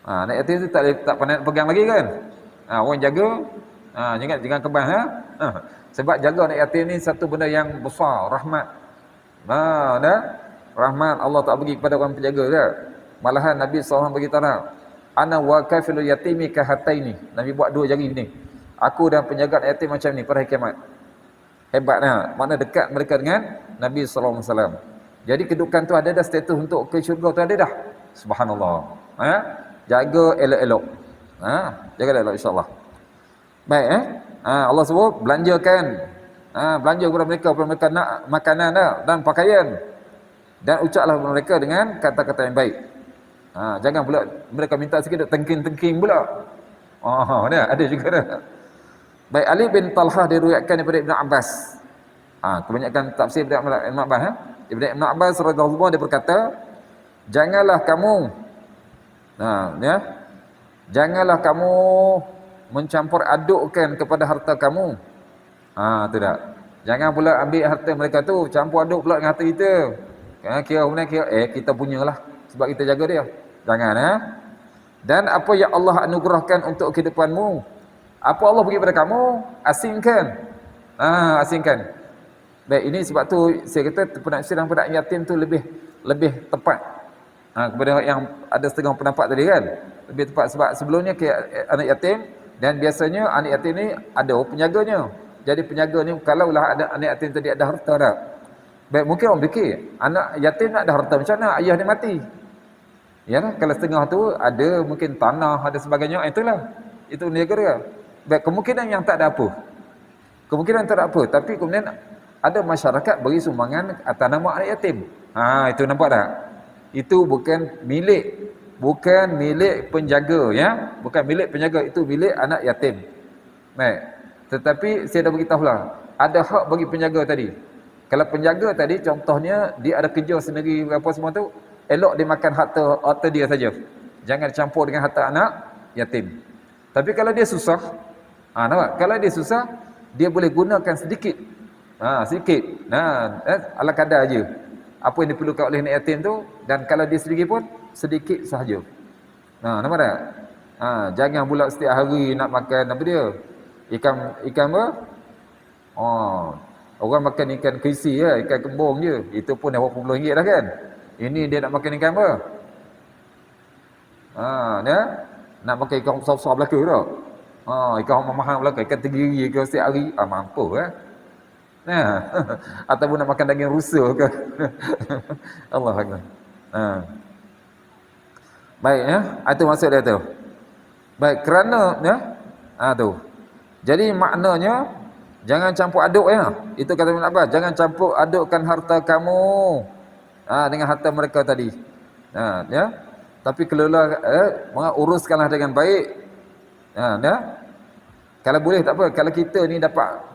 anak yatim tu tak pandai pegang lagi kan. Orang jaga jangan kebas sebab jaga anak yatim ni satu benda yang besar, rahmat. Rahmat Allah tak bagi kepada orang penjaga kan. Malahan Nabi SAW beritahu ana wa kafilul yatimi kahataini. Nabi buat dua jari ni. Aku dan penjaga anak yatim macam ni pada hari kiamat. Hebatnya, mana dekat mereka dengan Nabi SAW. Jadi kedudukan tu ada dah, status untuk ke syurga tu ada dah. Subhanallah. Jaga elok-elok. Jaga elok insya-Allah. Baik Allah sebut belanjakan. Belanja kepada mereka nak makanan dan pakaian. Dan ucaplah kepada mereka dengan kata-kata yang baik. Jangan pula mereka minta sikit tengking-tengking pula. Ada juga dah. Baik, Ali bin Talhah diriwayatkan daripada Ibn Abbas. Kebanyakan tafsir daripada Ibn Abbas Ibn Abbas radhiyallahu anhu dia berkata, janganlah kamu janganlah kamu mencampur adukkan kepada harta kamu. Tu tak. Jangan pula ambil harta mereka tu campur aduk pula dengan harta kita. Kira kita punyalah sebab kita jaga dia. Jangan Dan apa yang Allah anugerahkan untuk kehidupanmu, apa Allah bagi pada kamu, asingkan. Asingkan. Baik, ini sebab tu saya kata penafsiran pada ayat yatim tu lebih tepat. Kepada yang ada setengah pendapat tadi kan. Lebih tepat sebab sebelumnya ke anak yatim, dan biasanya anak yatim ni ada penjaganya. Jadi penjaga ni kalaulah ada anak yatim tadi ada harta dah. Baik, mungkin orang fikir anak yatim nak ada harta macam mana, ayah dia mati. Ya lah, kalau setengah tu ada mungkin tanah, ada sebagainya, itulah. Itu niaga dia. Baik, kemungkinan yang tak ada apa. Kemungkinan tak ada apa, tapi kemudian ada masyarakat beri sumbangan atas nama anak yatim. Itu nampak tak? Itu bukan milik penjaga ya, bukan milik penjaga, itu milik anak yatim. Baik. Tetapi saya dah beritahulah, ada hak bagi penjaga tadi. Kalau penjaga tadi contohnya dia ada kerja sendiri apa semua tu, elok dia makan harta dia saja. Jangan campur dengan harta anak yatim. Tapi kalau dia susah, nampak? Kalau dia susah, dia boleh gunakan sedikit. Sedikit. Ala kadar aja. Apa yang diperlukan oleh anak yatim tu, dan kalau dia sedikit pun sedikit sahaja. Nampak tak? Jangan pula setiap hari nak makan apa dia? Ikan apa? Orang makan ikan krisi ya, ikan kembung je. Itu pun dah berapa puluh ringgit dah kan. Ini dia nak makan ikan apa? Nak makan ikan besar-besar belaka tak? Ikan mahal belaka, ikan tenggiri ke setiap hari. Mampu ataupun nak makan daging rusa ke. Allah Akbar. Baik itu maksud dia tu. Baik, kerana tu. Jadi maknanya jangan campur aduk Itu kata Ibn Abbas, jangan campur adukkan harta kamu dengan harta mereka tadi. Tapi kelola uruskanlah dengan baik. Kalau boleh tak apa, kalau kita ni dapat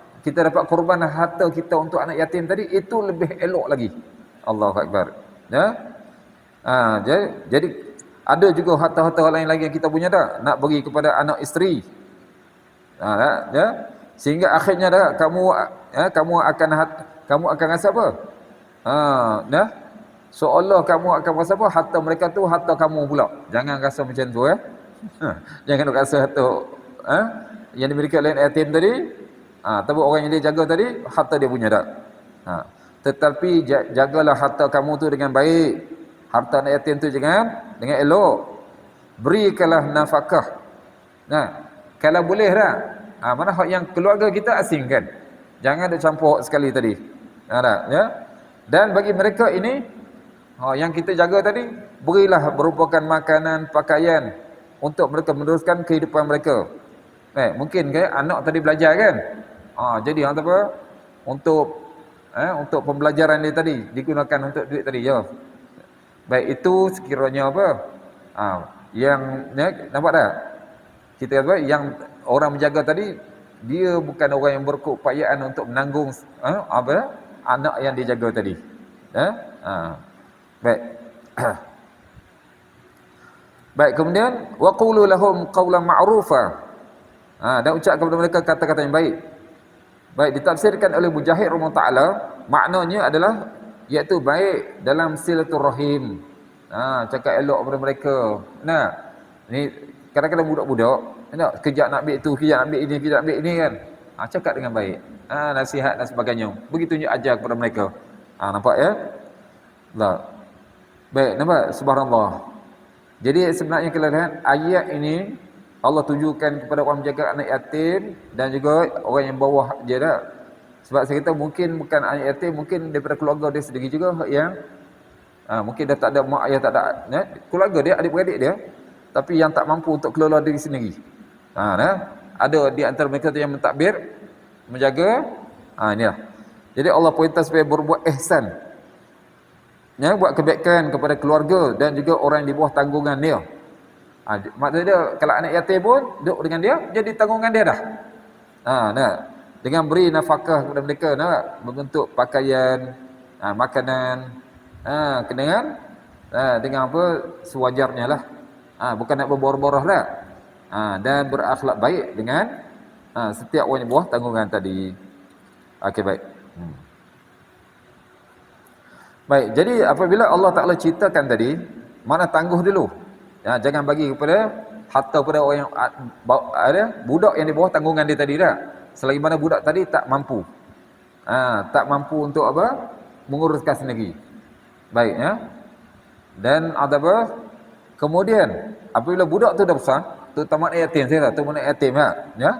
korban harta kita untuk anak yatim tadi, itu lebih elok lagi. Allahu Akbar. Jadi ada juga harta-harta lain lagi yang kita punya tak, nak bagi kepada anak isteri. Sehingga akhirnya kamu akan rasa apa? Seolah kamu akan rasa apa? Harta mereka tu harta kamu pula. Jangan rasa macam tu Jangan rasa harta yang dimiliki oleh yatim tadi, tapi orang yang dia jaga tadi harta dia punya tak. Tetapi jagalah harta kamu tu dengan baik. Harta anak yatim tu dengan elok. Berikanlah nafkah. Kalau boleh dah. Mana hak yang keluarga kita asingkan. Jangan ada campur sekali tadi. Dan bagi mereka ini yang kita jaga tadi, berilah berupakan makanan, pakaian untuk mereka meneruskan kehidupan mereka. Mungkin anak tadi belajar kan. Jadi apa? Untuk pembelajaran dia tadi digunakan untuk duit tadi ya. Baik, itu sekiranya apa? Yang nampak tak? Kita apa? Yang orang menjaga tadi, dia bukan orang yang berkeupayaan untuk menanggung anak yang dijaga tadi. Baik. Baik, kemudian waqulu lahum qawlan ma'rufa. Dan ucap kepada mereka kata-kata yang baik. Baik, ditafsirkan oleh Mujahid rahimahullah taala, maknanya adalah iaitu baik dalam silaturahim. Cakap elok kepada mereka. Ni kadang-kadang budak-budak kejap nak ambil tu, kejap nak ambil ini kan. Cakap dengan baik. Nasihat dan sebagainya. Begitu juga ajar kepada mereka. Nampak ya? Baik, nampak? Subhanallah. Jadi sebenarnya kalau lihat ayat ini, Allah tujukan kepada orang menjaga anak yatim dan juga orang yang bawah je dah. Sebab saya kata mungkin bukan anak yatim, mungkin daripada keluarga dia sendiri juga yang mungkin dah tak ada mak ayah, tak ada keluarga dia, adik-beradik dia, tapi yang tak mampu untuk kelola diri sendiri. Ada di antara mereka tu yang mentadbir, menjaga. Inilah. Jadi Allah perintah supaya berbuat ihsan. Buat kebaikan kepada keluarga dan juga orang yang di bawah tanggungan dia. Maksudnya dia, kalau anak yatim pun duduk dengan dia, jadi tanggungan dia dah. Dengan beri nafkah kepada mereka, membentuk pakaian, makanan, dengan apa sewajarnya lah. Bukan nak berboroh-boroh lah. Dan berakhlak baik dengan setiap orang yang bawah tanggungan tadi. Okey, baik. Baik, jadi apabila Allah Ta'ala ceritakan tadi, mana tangguh dulu. Jangan bagi kepada harta pada orang yang ada budak yang di bawah tanggungan dia tadi dah. Selagi mana budak tadi tak mampu. Tak mampu untuk apa? Menguruskan sendiri. Baik, ya. Dan ada apa? Kemudian apabila budak tu dah besar, terutama yatim saya tu mana yatim ya.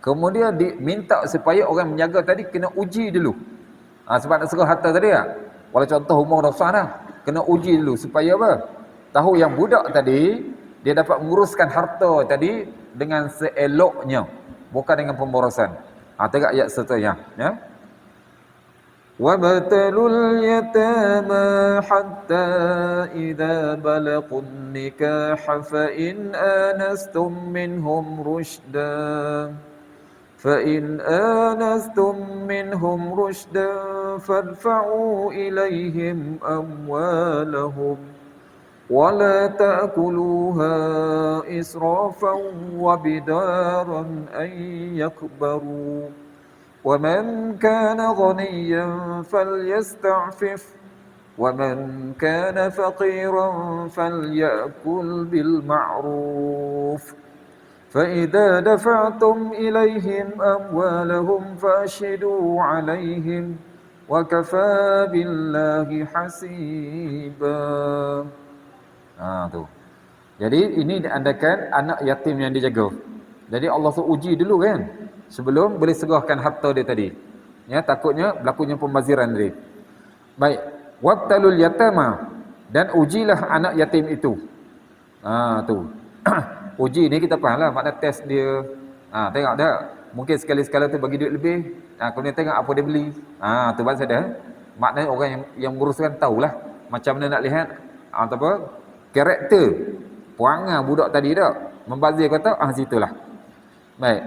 Kemudian diminta supaya orang menjaga tadi kena uji dulu. Sebab nak serah harta tadi Walau contoh umur dah besar dah, kena uji dulu supaya apa? Tahu yang budak tadi dia dapat menguruskan harta tadi dengan seeloknya, bukan dengan pemborosan. Tengok ayat seterusnya, ya. وَابْتَلُوا الْيَتَامَى حَتَّى إِذَا بَلَغُوا النِّكَاحَ فَإِنْ آنستم منهم رشدا فادفعوا إليهم أموالهم ولا تأكلوها إسرافا وبدارا أن يكبروا ومن كان غنيا فليستعفف ومن كان فقيرا فليأكل بالمعروف فإذا دفعتم إليهم أموالهم فأشهدوا عليهم وكفى بالله حسيبا. Tu. Jadi ini diandakan anak yatim yang dijaga. Jadi Allah uji dulu kan, sebelum boleh serahkan harta dia tadi. Ya, takutnya berlakunya pembaziran tadi. Baik, wabtalul yatama, dan ujilah anak yatim itu. Tu. Uji ni kita faham lah makna test dia. Tengok dah. Mungkin sekali-sekala tu bagi duit lebih. Kemudian tengok apa dia beli. Tu bahasa dah. Maknanya orang yang menguruskan tahulah macam mana nak lihat apa karakter perangai budak tadi dah. Membazir kata situlah. Baik.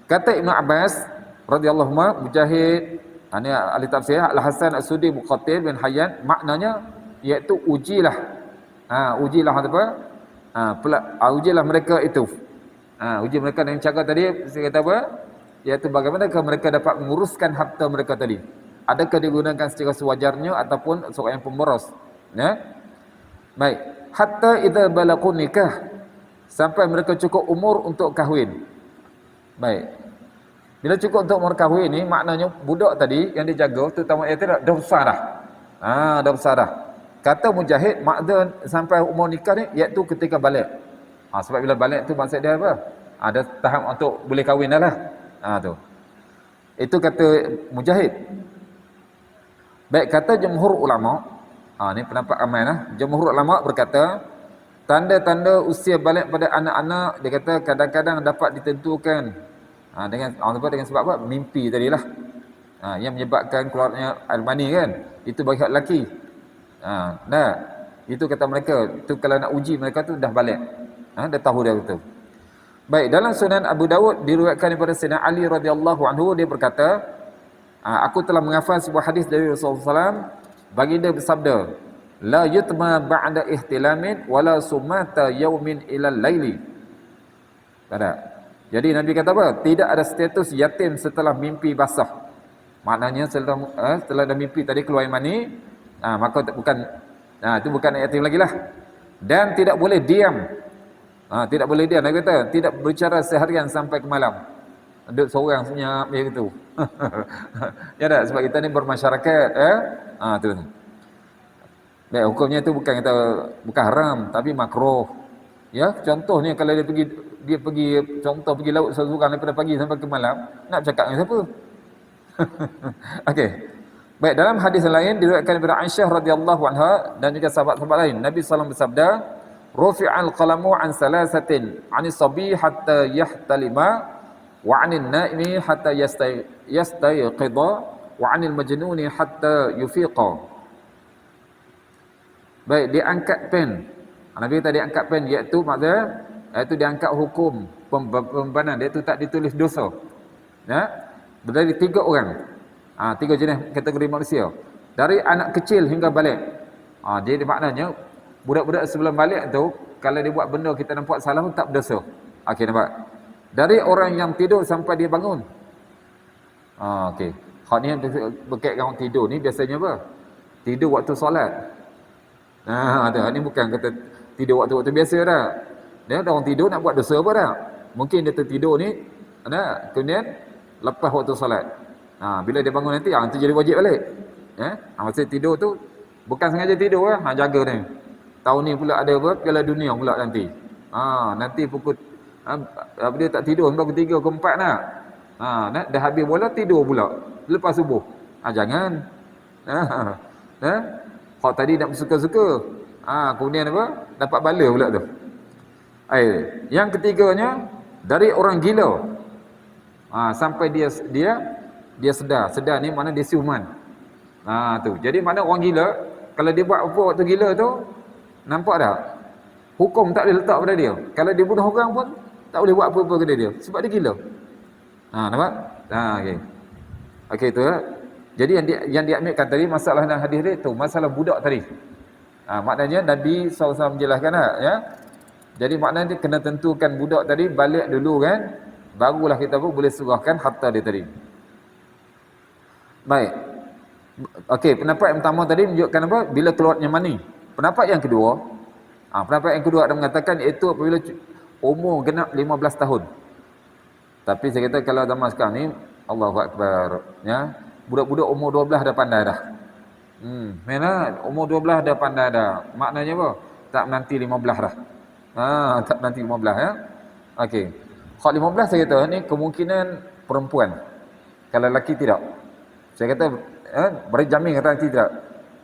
Kata Ibn Abbas radhiyallahu anhu, Mujahid, ini ahli tafsir, Al-Hasan As-Sudi, Muqatil bin Hayyan, maknanya iaitu ujilah. Ujilah apa? Ujilah mereka itu. Uji mereka dengan cara tadi, saya kata apa? Iaitu bagaimana mereka dapat menguruskan harta mereka tadi. Adakah digunakan secara sewajarnya ataupun seorang yang pemboros. Ya? Baik. Hatta idza balaqun nikah, sampai mereka cukup umur untuk kahwin. Baik. Bila cukup untuk umur kahwin ni, maknanya budak tadi yang dijaga, terutama yatim dah besar dah. Dah besar dah. Kata Mujahid, makna sampai umur nikah ni iaitu ketika balik. Sebab bila balik tu maksud dia apa? Ada tahap untuk boleh kahwin dah lah. Tu. Itu kata Mujahid. Baik, kata jumhur ulama, ni pendapat ramai lah. Jumhur ulama berkata, tanda-tanda usia balik pada anak-anak, dia kata kadang-kadang dapat ditentukan dengan sebab apa? Mimpi tadilah. Yang menyebabkan keluarnya air mani kan. Itu bagi hak lelaki. Itu kata mereka, itu kalau nak uji mereka tu dah balik. Dah tahu dia betul. Baik, dalam Sunan Abu Dawud diriwayatkan daripada Sayyidina Ali radhiyallahu anhu, dia berkata, aku telah menghafal sebuah hadis dari Rasulullah SAW. Baginda bersabda, la yutma ba'da ihtilamin wala sumata yaumin ilal laili. Tak. Jadi Nabi kata apa? Tidak ada status yatim setelah mimpi basah. Maknanya setelah dah mimpi tadi keluar air mani, maka itu bukan yatim lagi lah. Dan tidak boleh diam. Tidak boleh diam. Nabi kata tidak berbicara seharian sampai ke malam. Duduk seorang senyap dia gitu. Ya tak? Sebab kita ni bermasyarakat. Tu. Baik, hukumnya tu bukan haram, tapi makruh. Ya, contohnya kalau dia pergi laut seorang daripada pagi sampai ke malam, nak bercakap dengan siapa? Okey. Baik, dalam hadis lain diriwayatkan daripada Aisyah radhiyallahu anha dan juga sahabat-sahabat lain, Nabi sallallahu alaihi wasallam bersabda, "Rufi'al qalamu an salasatin, 'anis sabi hatta yahtalima, wa 'anil naimi hatta yastayqidha, wa 'anil majnuni hatta yufiqa." Baik, diangkat pen. Nabi kata diangkat pen, iaitu maksudnya iaitu diangkat hukum pembebanan, iaitu tak ditulis dosa. Ya? Dari 3 orang. 3 jenis kategori manusia. Dari anak kecil hingga balik. Jadi maknanya budak-budak sebelum balik tu kalau dia buat benda kita nampak salah pun tak berdosa. Okey, nampak? Dari orang yang tidur sampai dia bangun. Okey. Hak ni berkait dengan orang tidur ni biasanya apa? Tidur waktu solat. Ada. Ni bukan kata tidur waktu-waktu biasa dah. Dia orang tidur nak buat dosa apa dah? Mungkin dia tertidur ni, kemudian lepas waktu solat. Bila dia bangun nanti, nanti jadi wajib balik. Masa tidur tu bukan sengaja tidur jaga ni. Tahun ni pula ada apa? Piala Dunia pula nanti. Nanti pukul dia tak tidur pukul 3 ke 4 nak. Dah habis bola tidur pula lepas subuh. Jangan. Hak tadi nak suka-suka. Kemudian apa? Dapat bala pula tu. Yang ketiganya dari orang gila. Sampai dia sedar. Sedar ni mana dia siuman. Tu. Jadi mana orang gila, kalau dia buat apa waktu gila tu, nampak tak? Hukum tak boleh letak pada dia. Kalau dia bunuh orang pun tak boleh buat apa-apa kepada dia sebab dia gila. Nampak? Okey. Okey tu. Jadi yang diambilkan tadi masalah dalam hadis dia tu, masalah budak tadi. Maknanya Nabi SAW menjelaskan ya. Jadi maknanya dia kena tentukan budak tadi balik dulu kan, barulah kita pun boleh surahkan harta dia tadi. Baik. Okey, pendapat yang pertama tadi menunjukkan apa? Bila keluarnya mani. Pendapat yang kedua, ada mengatakan iaitu apabila umur genap 15 tahun. Tapi saya kata kalau zaman sekarang ni, Allahu Akbar, ya. Budak-budak umur 12 dah pandai dah. Mana umur 12 dah pandai dah. Maknanya apa? Tak menanti 15 dah. Tak menanti 15 ya. Okey. Hak 15 saya kata ni kemungkinan perempuan. Kalau lelaki tidak. Saya kata berjamin kata nanti tidak.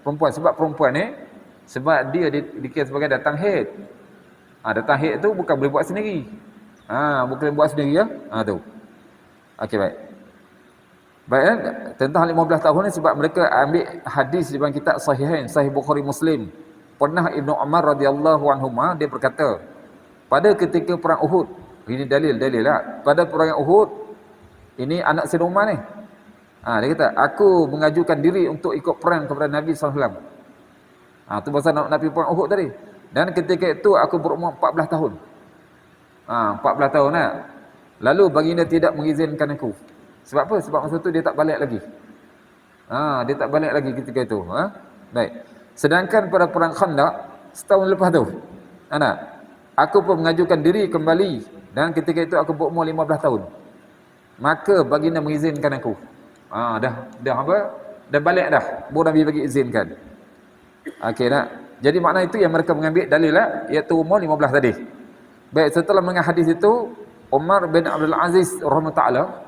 Perempuan, sebab perempuan ni sebab dia dikira sebagai datang haid. Datang haid tu bukan boleh buat sendiri. Bukan buat sendiri ya. Tu. Okey, baik. Baik, tentang 15 tahun ni sebab mereka ambil hadis di dalam kitab Sahihain, Sahih Bukhari Muslim. Pernah Ibnu Umar radhiyallahu anhuma dia berkata, pada ketika perang Uhud, ini dalil lah. Pada perang Uhud, ini anak Sayyidina Umar ni. Dia kata, aku mengajukan diri untuk ikut perang kepada Nabi SAW. Tu pasal Nabi perang Uhud tadi. Dan ketika itu aku berumur 14 tahun. 14 tahun lah. Lalu baginda tidak mengizinkan aku. Sebab apa? Sebab masa tu dia tak balik lagi. Dia tak balik lagi ketika itu. Baik. Sedangkan pada perang Khandaq setahun lepas tu, aku pun mengajukan diri kembali dan ketika itu aku berumur 15 tahun. Maka baginda mengizinkan aku. Dah apa? Dah balik dah. Baru Nabi bagi izinkan. Okey tak? Jadi makna itu yang mereka mengambil dalil lah, iaitu umur 15 tadi. Baik, setelah mendengar hadis itu, Umar bin Abdul Aziz rahimahullah,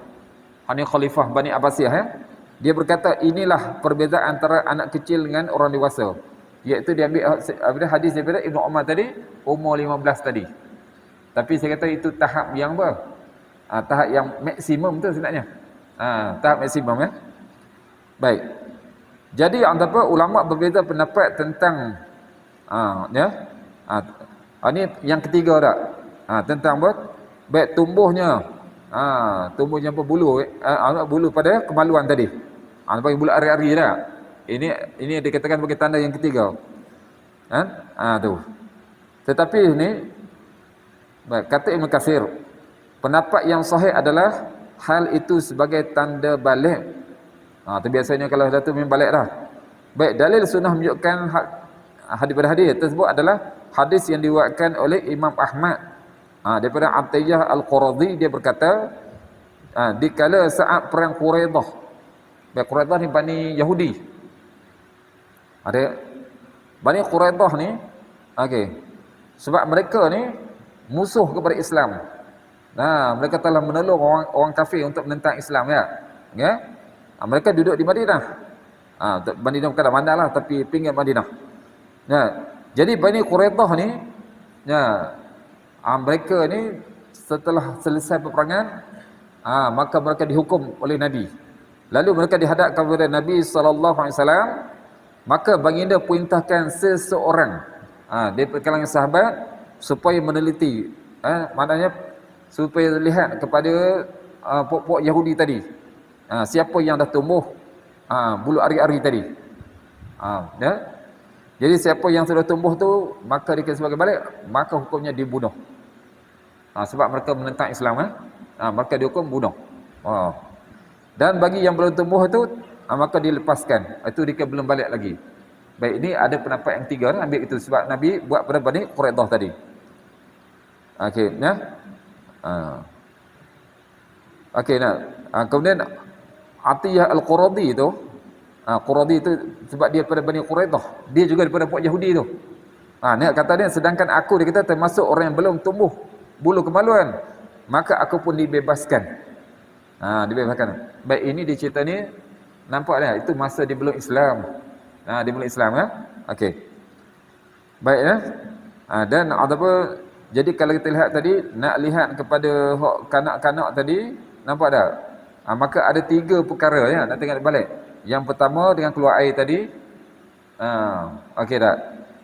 ini khalifah Bani Abbasiyah ya. Dia berkata inilah perbezaan antara anak kecil dengan orang dewasa. Iaitu dia ambil hadis daripada Ibnu Umar tadi, umur 15 tadi. Tapi saya kata itu tahap yang apa? Tahap yang maksimum tu sebenarnya. Tahap maksimum ya. Baik. Jadi antara ulama berbeza pendapat tentang ini yang ketiga tak? Tentang apa? Baik tumbuhnya tumbuhnya apa bulu bulu pada kemaluan tadi. Bagi bulu ari-ari dah. Ini dikatakan sebagai tanda yang ketiga. Tu. Tetapi ini kata Ibn Katsir, pendapat yang sahih adalah hal itu sebagai tanda balik. Tu biasanya kalau dah tu memang balik dah. Baik, dalil sunnah menunjukkan hadis tersebut adalah hadis yang diriwayatkan oleh Imam Ahmad daripada Atiyah Al-Quradi. Dia berkata dikala saat perang Quraidah. Quraidah ni Bani Yahudi. Ada Bani Quraidah ni sebab mereka ni musuh kepada Islam. Mereka telah menolong orang kafir untuk menentang Islam ya. Mereka duduk di Madinah. Madinah bukan Madinah lah, tapi pinggir Madinah. Jadi Bani Quraidah ni mereka ni setelah selesai peperangan maka mereka dihukum oleh Nabi. Lalu mereka dihadapkan kepada Nabi SAW. Maka baginda perintahkan seseorang daripada kalangan sahabat supaya meneliti, maknanya supaya lihat kepada pokok-pokok Yahudi tadi, siapa yang dah tumbuh bulu ari-ari tadi. Ya. Jadi siapa yang sudah tumbuh tu maka dikira sebagai balik, maka hukumnya dibunuh. Sebab mereka menentang Islam maka dihukum bunuh. Dan bagi yang belum tumbuh tu maka dilepaskan. Itu dia belum balik lagi. Baik, ini ada pendapat yang tiga lah, ambil itu sebab Nabi buat pada Bani Quraidah tadi. Okey, ya. Okey, nah. Kemudian Atiyah Al-Quradi tu, Quradi itu sebab dia pada Bani Quraidah, dia juga daripada puak Yahudi tu. Ni kata dia, sedangkan aku, dia kata, termasuk orang yang belum tumbuh bulu kemaluan, maka aku pun dibebaskan. Dibebaskan. Baik, ini dia cerita ni, nampak dah, itu masa dia belum Islam. Dia belum Islam Okey. Baik dan apa, jadi kalau kita lihat tadi, nak lihat kepada kanak-kanak tadi, nampak tak? Maka ada tiga perkara nak tengok balik. Yang pertama dengan keluar air tadi, okey tak?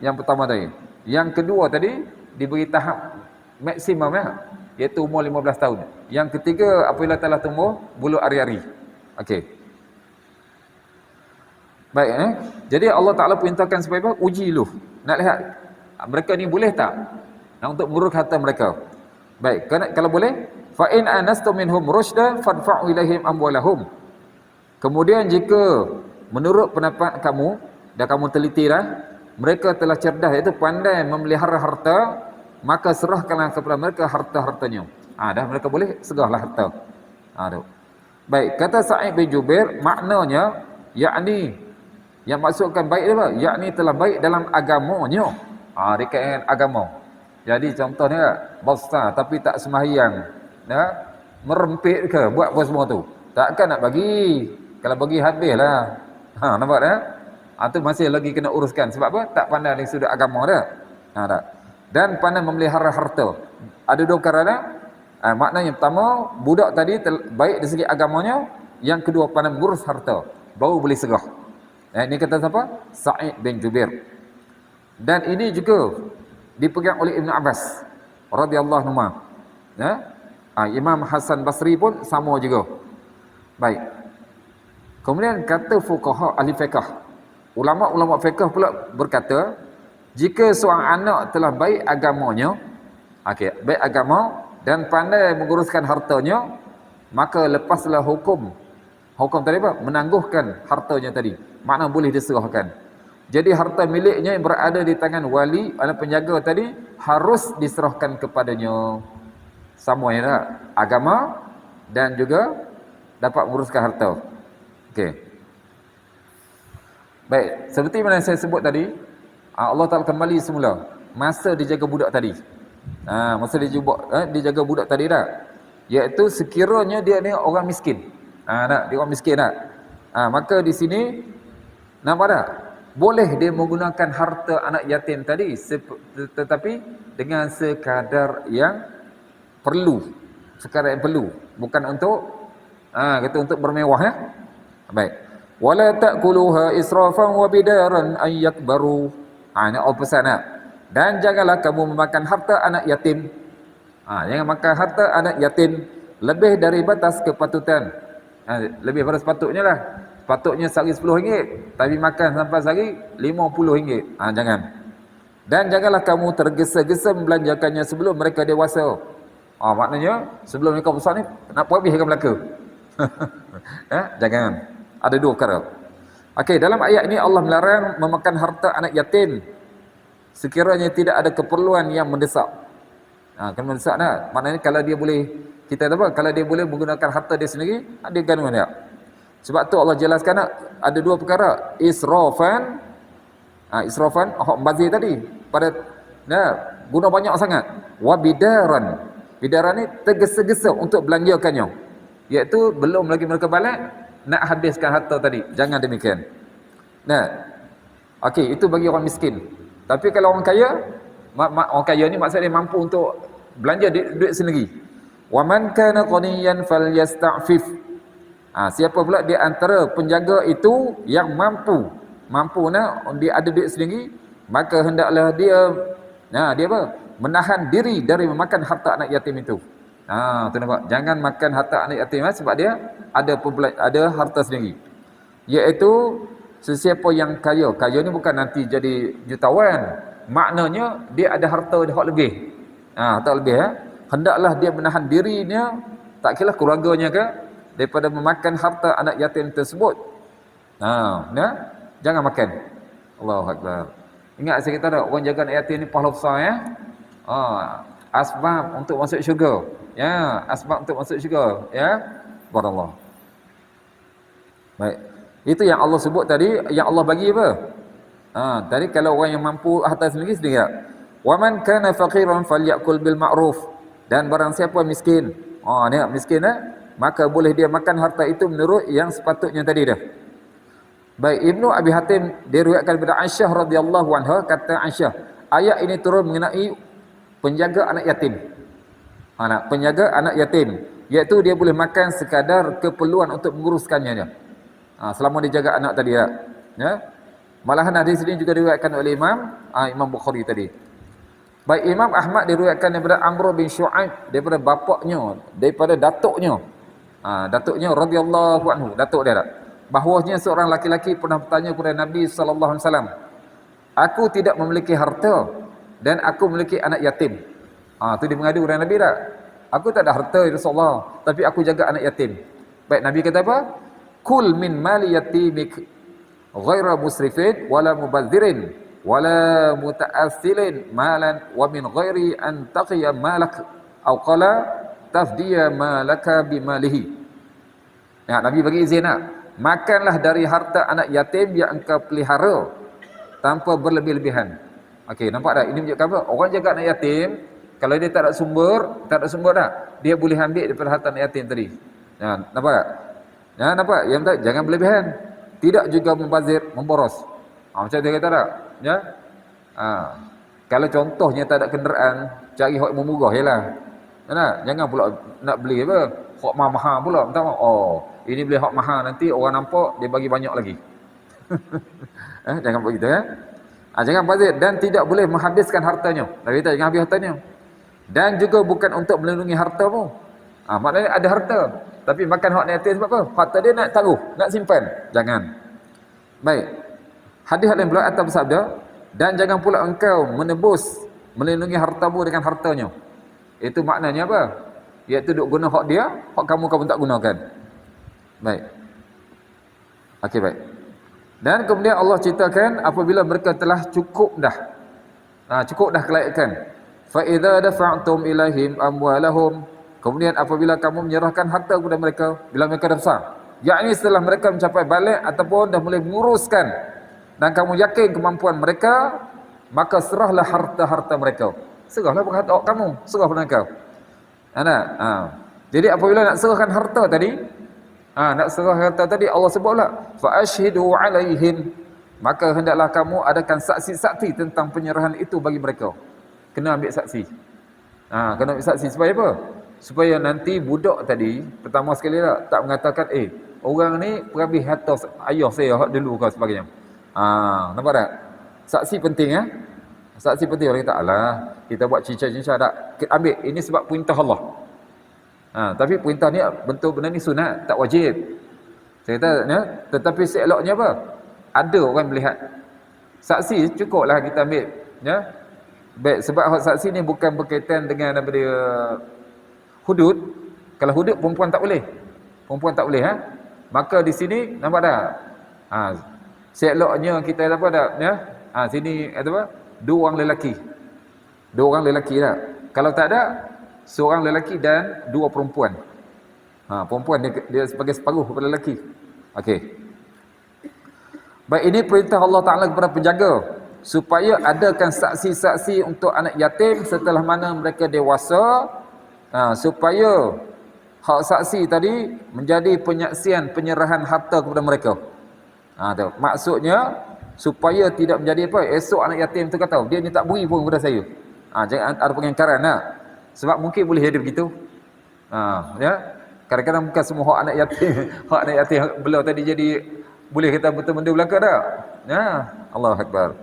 Yang pertama tadi. Yang kedua tadi diberi tahap maksimum iaitu umur 15 tahun. Yang ketiga apabila telah tumbuh bulu ari-ari. Okey. Baik Jadi Allah Taala perintahkan supaya uji lu. Nak lihat mereka ni boleh tak untuk mengurus harta mereka. Baik, kalau boleh, fa in anastum minhum rusyda fadfa'u ilaihim amwalahum. Kemudian jika menurut pendapat kamu dan kamu teliti mereka telah cerdas, iaitu pandai memelihara harta, maka serahkanlah kepada mereka harta-hartanya. Dah mereka boleh segahlah harta. Baik, kata Sa'id bin Jubair, maknanya yakni yang maksudkan baik dia apa? Yakni telah baik dalam agamanya. Dikaitkan agama. Jadi contohnya besar tapi tak sembahyang, merempit ke buat apa semua tu? Takkan nak bagi. Kalau bagi habislah. Nampak tak? Itu masih lagi kena uruskan. Sebab apa? Tak pandai dari sudut agama dah. Tak. Dan pandai memelihara harta. Ada dua perkara maknanya pertama, budak tadi baik dari segi agamanya. Yang kedua, pandai mengurus harta. Baru boleh segah. Ini kata siapa? Sa'id bin Jubair. Dan ini juga dipegang oleh Ibn Abbas radhiyallahu anhu. Imam Hasan Basri pun sama juga. Baik. Kemudian kata fuqaha ahli fiqh, ulama-ulama fiqh pula berkata, jika seorang anak telah baik agamanya, baik agama dan pandai menguruskan hartanya, maka lepaslah hukum tadi apa? Menangguhkan hartanya tadi. Makna boleh diserahkan. Jadi harta miliknya yang berada di tangan wali, penjaga tadi, harus diserahkan kepadanya. Semuanya agama dan juga dapat menguruskan harta. Okey. Baik, seperti mana saya sebut tadi, Allah Taala kembali semula masa dijaga budak tadi. Masa dijaga budak tadi iaitu sekiranya dia ni orang miskin. Dia orang miskin maka di sini nampak tak? Boleh dia menggunakan harta anak yatim tadi, tetapi dengan sekadar yang perlu. Sekadar yang perlu, bukan untuk untuk bermewah Baik. Wala ta'kuluha israfan wa bidaran an yakbaru. Ini Allah pesan Dan janganlah kamu memakan harta anak yatim. Jangan makan harta anak yatim lebih dari batas kepatutan. Lebih pada sepatutnya lah. Sepatutnya sehari RM10, tapi makan sampai sehari RM50. Jangan. Dan janganlah kamu tergesa-gesa membelanjakannya sebelum mereka dewasa. Maknanya sebelum mereka besar ni nak habiskan belaka. Jangan. Ada dua perkara. Okey, dalam ayat ini Allah melarang memakan harta anak yatim sekiranya tidak ada keperluan yang mendesak. Kan mendesak maknanya kalau dia boleh, kalau dia boleh menggunakan harta dia sendiri, dia guna dia. Sebab tu Allah jelaskan ada dua perkara, israfan, bazir tadi pada guna banyak sangat, wa bidaran. Bidaran ni tergesa-gesa untuk belanjakannya, iaitu belum lagi mereka balik nak habiskan harta tadi. Jangan demikian. Okey, itu bagi orang miskin. Tapi kalau orang kaya, orang kaya ni maksudnya mampu untuk belanja duit sendiri. Wa man kana qaniyan falyasta'fif. Siapa pula di antara penjaga itu yang mampu dia ada duit sendiri, maka hendaklah dia menahan diri dari memakan harta anak yatim itu. Tu nampak. Jangan makan harta anak yatim sebab dia ada harta sendiri. Iaitu Sesiapa yang kaya, kaya ni bukan nanti jadi jutawan. Maknanya dia ada harta hak lebih. Harta lebih hendaklah dia menahan dirinya, tak kira keluarganya ke, daripada memakan harta anak yatim tersebut. Jangan makan. Allahu Akbar. Ingat saya kata tak, orang jaga anak yatim ni pahala besar asbab untuk masuk syurga. Asbab untuk masuk syurga. Subhanallah. Baik. Itu yang Allah sebut tadi, yang Allah bagi apa? Tadi kalau orang yang mampu harta sendiri sedikit. Wa man kana faqiran falyakul bil ma'ruf. Dan barang siapa miskin, ni miskin maka boleh dia makan harta itu menurut yang sepatutnya tadi dah. Baik, Ibnu Abi Hatim diriwayatkan daripada Aisyah radhiyallahu anha, kata Aisyah, ayat ini turun mengenai penjaga anak yatim. Penjaga anak yatim, iaitu dia boleh makan sekadar keperluan untuk menguruskannya. Selama dia jaga anak tadi Malahan hadis ini juga diriwayatkan oleh Imam Bukhari tadi. Baik, Imam Ahmad diriwayatkan daripada Amr bin Shu'aib, daripada bapaknya, daripada datuknya. Datuknya radhiyallahu anhu, datuk dia bahawasanya seorang laki-laki pernah bertanya kepada Nabi sallallahu alaihi wasallam, aku tidak memiliki harta dan aku memiliki anak yatim. Tu dia mengadu kepada Nabi tak? Aku tak ada harta ya Rasulullah, tapi aku jaga anak yatim. Baik, Nabi kata apa? Kul min mali yatimik ghaira musrifin wala mubadzirin wala muta'assilin malan wa min ghairi an taqiya malak aw qala tafdiya malaka bimalihi. Nabi bagi izin makanlah dari harta anak yatim yang engkau pelihara tanpa berlebih-lebihan. Okey, nampak tak? Ini menunjukkan apa? Orang jaga anak yatim, kalau dia tak ada sumber tak, dia boleh ambil daripada harta anak yatim tadi. Nampak tak? Nampak? Yang tak, jangan berlebihan. Tidak juga membazir, memboros. Macam dia kata tak? Kalau contohnya tak ada kenderaan, cari hak murah jelah. Jangan pula nak beli apa? Hak mahal pula. Ini beli hak mahal, nanti orang nampak dia bagi banyak lagi. Jangan buat gitu jangan bazir, dan tidak boleh menghabiskan hartanya. Nabi kata jangan habis hartanya. Dan juga bukan untuk melindungi harta pun. Maknanya ada harta, tapi makan hak yatim sebab apa? Harta dia nak taruh, nak simpan. Jangan. Baik. Hadis lain pula atas bersabda, dan jangan pula engkau menebus, melindungi hartamu dengan hartanya. Itu maknanya apa? Iaitu duk guna hak dia, hak kamu tak gunakan. Baik. Okey, baik. Dan kemudian Allah ceritakan apabila mereka telah cukup dah kelayakan. Fa idza dafa'tum ilaihim amwalahum, kemudian apabila kamu menyerahkan harta kepada mereka bila mereka dah besar, yakni setelah mereka mencapai balik ataupun dah mulai menguruskan, dan kamu yakin kemampuan mereka, maka serahlah harta-harta mereka. Serahlah bukan harta kamu, serah pada mereka. Jadi apabila nak serahkan harta tadi, Allah sebutlah fa ashhidu alaihim, maka hendaklah kamu adakan saksi-saksi tentang penyerahan itu bagi mereka. Kena ambil saksi. Kena ambil saksi supaya apa? Supaya nanti budak tadi pertama sekali tak mengatakan orang ni perhabis harta ayah saya dulu ke sebagainya. Nampak tak? Saksi penting Saksi penting. Orang kata alah, kita buat cincang-cincang tak, kita ambil ini sebab perintah Allah. Tapi perintah ni bentuk benda ni sunat, tak wajib. Saya kata tetapi seeloknya apa? Ada orang melihat. Saksi cukuplah kita ambil Baik, sebab hak saksi ni bukan berkaitan dengan daripada hudud. Kalau hudud perempuan tak boleh. Maka di sini nampak tak? Seeloknya kita dapat tak sini apa? Dua orang lelaki tak? Kalau tak ada, seorang lelaki dan dua perempuan. Perempuan dia sebagai separuh kepada lelaki. Okey. Baik, ini perintah Allah Taala kepada penjaga supaya adakan saksi-saksi untuk anak yatim setelah mana mereka dewasa, supaya hak saksi tadi menjadi penyaksian penyerahan harta kepada mereka. Maksudnya supaya tidak menjadi apa, esok anak yatim tu kata dia ni tak beri pun kepada saya. Jangan ada pengingkaran sebab mungkin boleh jadi begitu. Kadang-kadang bukan semua hak anak yatim belah tadi jadi boleh kita betul benda belaka tak? Allahu Akbar.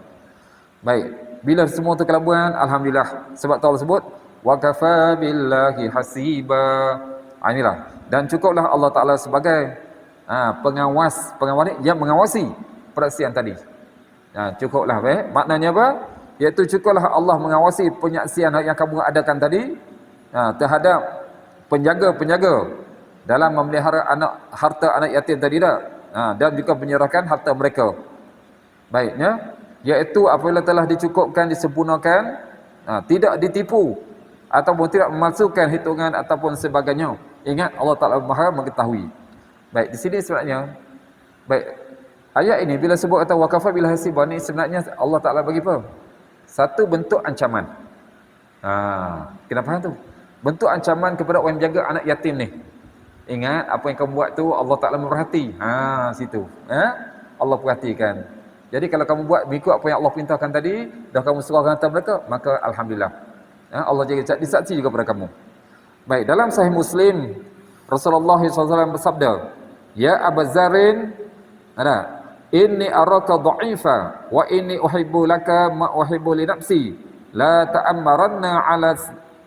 Baik, bila semua tu kelabuan, alhamdulillah, sebab Allah sebut wa kafa billahi hasiba. Inilah, dan cukuplah Allah Taala sebagai pengawas ni yang mengawasi. persaksian tadi. Cukuplah maknanya apa? Iaitu cukuplah Allah mengawasi penyaksian yang kamu adakan tadi terhadap penjaga-penjaga dalam memelihara harta anak yatim tadi dah. Dan juga menyerahkan harta mereka. Baiknya, iaitu apabila telah dicukupkan, disempurnakan, tidak ditipu ataupun tidak memasukkan hitungan ataupun sebagainya. Ingat, Allah Ta'ala Maha mengetahui. Baik, di sini sebenarnya, baik, ayat ini bila sebut kata waqafa bil hasibah ni sebenarnya Allah Ta'ala bagi apa? Satu bentuk ancaman. Kenapa tu? Bentuk ancaman kepada orang yang jaga anak yatim ni. Ingat, apa yang kamu buat tu Allah Ta'ala memerhati. Situ. Allah perhatikan. Jadi kalau kamu buat mengikut apa yang Allah perintahkan tadi, dah kamu serahkan atas mereka, maka alhamdulillah. Allah jadi saksi juga pada kamu. Baik, dalam Sahih Muslim, Rasulullah SAW bersabda, Ya Aba Zarin, inni araka dha'ifa wa inni uhibbu laka ma uhibbu li nafsi. La ta'ammaranna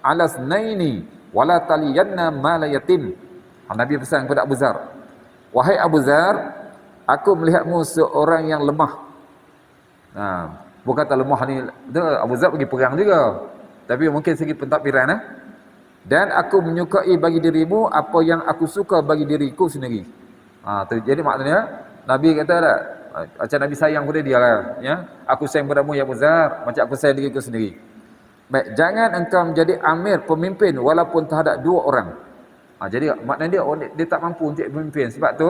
ala snaini wa la taliyanna mala yatim. Nabi pesan kepada Abu Zar, wahai Abu Zar, aku melihatmu seorang yang lemah. Bukan kata lemah ni, Abu Zar pergi perang juga, tapi mungkin segi pentadbiran. Dan aku menyukai bagi dirimu apa yang aku suka bagi diriku sendiri. Jadi maknanya Nabi kata tak, macam Nabi sayang pada dia lah, ya. Aku sayang padamu ya Abu Zar, macam aku sayang diriku sendiri. Baik, jangan engkau menjadi amir, pemimpin walaupun terhadap dua orang. Jadi maknanya dia tak mampu untuk pemimpin. Sebab tu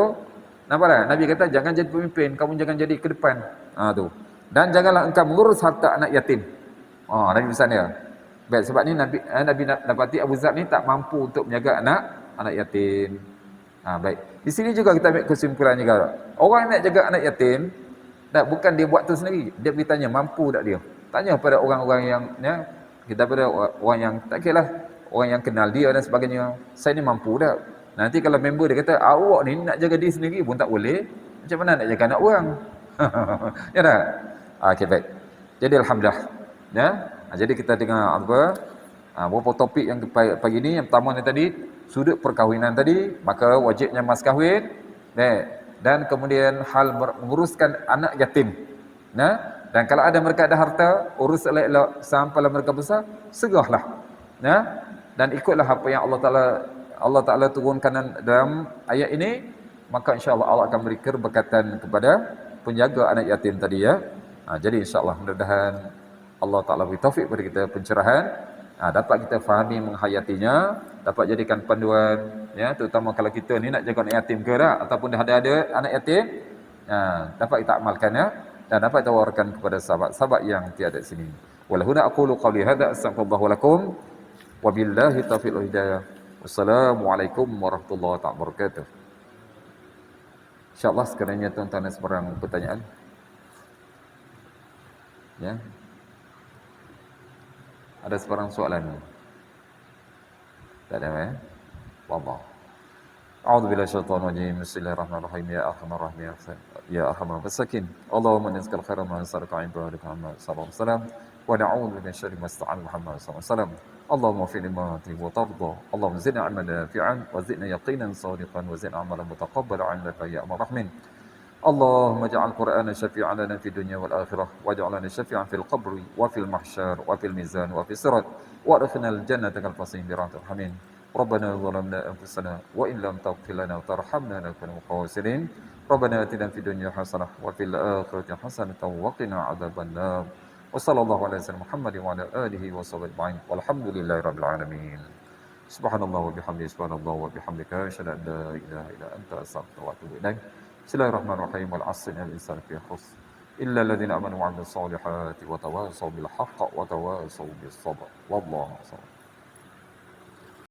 nampak tak? Nabi kata jangan jadi pemimpin, kamu jangan jadi ke depan. Tu. Dan janganlah engkau mengurus harta anak yatim. Nabi pesan dia. Baik, sebab ni Nabi dapati Abu Zar ni tak mampu untuk menjaga anak yatim. Baik. Di sini juga kita ambil kesimpulan juga. Orang yang nak jaga anak yatim, bukan dia buat tu sendiri. Dia pergi tanya mampu tak dia. Tanya pada orang-orang yang kita pada orang yang tak kiralah, orang yang kenal dia dan sebagainya. Saya ni mampu tak? Nanti kalau member dia kata, awak ni nak jaga diri sendiri pun tak boleh, macam mana nak jaga anak orang? Ya tak? Okey, baik. Jadi alhamdulillah. Ya. Jadi kita dengar beberapa topik yang pagi ni. Yang pertama ni tadi, sudut perkahwinan tadi, maka wajibnya mas kahwin. Dan kemudian hal menguruskan anak yatim. Dan kalau ada mereka ada harta, urus elok-elok sampailah mereka besar, segahlah. Dan ikutlah apa yang Allah Ta'ala turunkan dalam ayat ini, maka insya-Allah Allah akan beri keberkatan kepada penjaga anak yatim tadi, ya. Jadi insya-Allah mudah-mudahan Allah Ta'ala beri taufik kepada kita pencerahan, dapat kita fahami, menghayatinya, dapat jadikan panduan, ya, terutama kalau kita ni nak jaga anak yatim ke tak, ataupun dah ada anak yatim, dapat kita amalkan, ya, dan dapat tawarkan kepada sahabat-sahabat yang tiada di sini. Walahuna aqulu qawli hadza astaghfirullah lakum wa billahi taufiq wal hidayah. Wassalamualaikum warahmatullahi wabarakatuh. Insya-Allah sekiranya tuan-tuan ada sebarang pertanyaan. Ya. Ada sebarang soalan? Tak ada, ya? Wallah. A'udzu billahi syaitanir rajim. Bismillahirrahmanirrahim. Ya arhamar rahimin. Ya arhamar masakin. Allahumma inzil khairan ma sarqa ibadika Muhammad sallallahu alaihi wasallam wa na'udzu min syarri ma sta'an Muhammad sallallahu alaihi wasallam. Allahumma fi lima tuhibbu wa tarda. Allahumma zidna 'ilman nafi'an wa zidna yaqinan sadiqan wa zidna 'amalan mutaqabbalan 'indaka ya arhamar rahimin. Allahumma ij'al Qur'ana syafi'an lana fid dunya wal akhirah waj'alna syafi'an fil qabri wa fil mahsyar wa fil mizan wa fis sirat wa adkhilna al jannata kal fasin bi rahmatir rahmin. Rabbana zalamna anfusana wa in lam taghfir lana wa tarhamna lanakunanna minal khasirin. Rabbana atina fid dunya hasanah wa fil akhirati hasanah wa qina adzabannar. Wa sallallahu ala sayyidina Muhammad wa ala alihi wa sahbihi ajma'in. Walhamdulillahirabbil alamin. Subhanallah wa bihamdihi, subhanallah wa bihamdika, asyhadu an la ilaha illa anta, astaghfiruka wa atubu ilaik. Bismillahirrahmanirrahim. Wal 'asri innal insana lafi khusr illa alladziina aamanu wa 'amilus solihati wa tawassaw bil haqqi wa tawassaw bis sabr. Wallahu a'lam.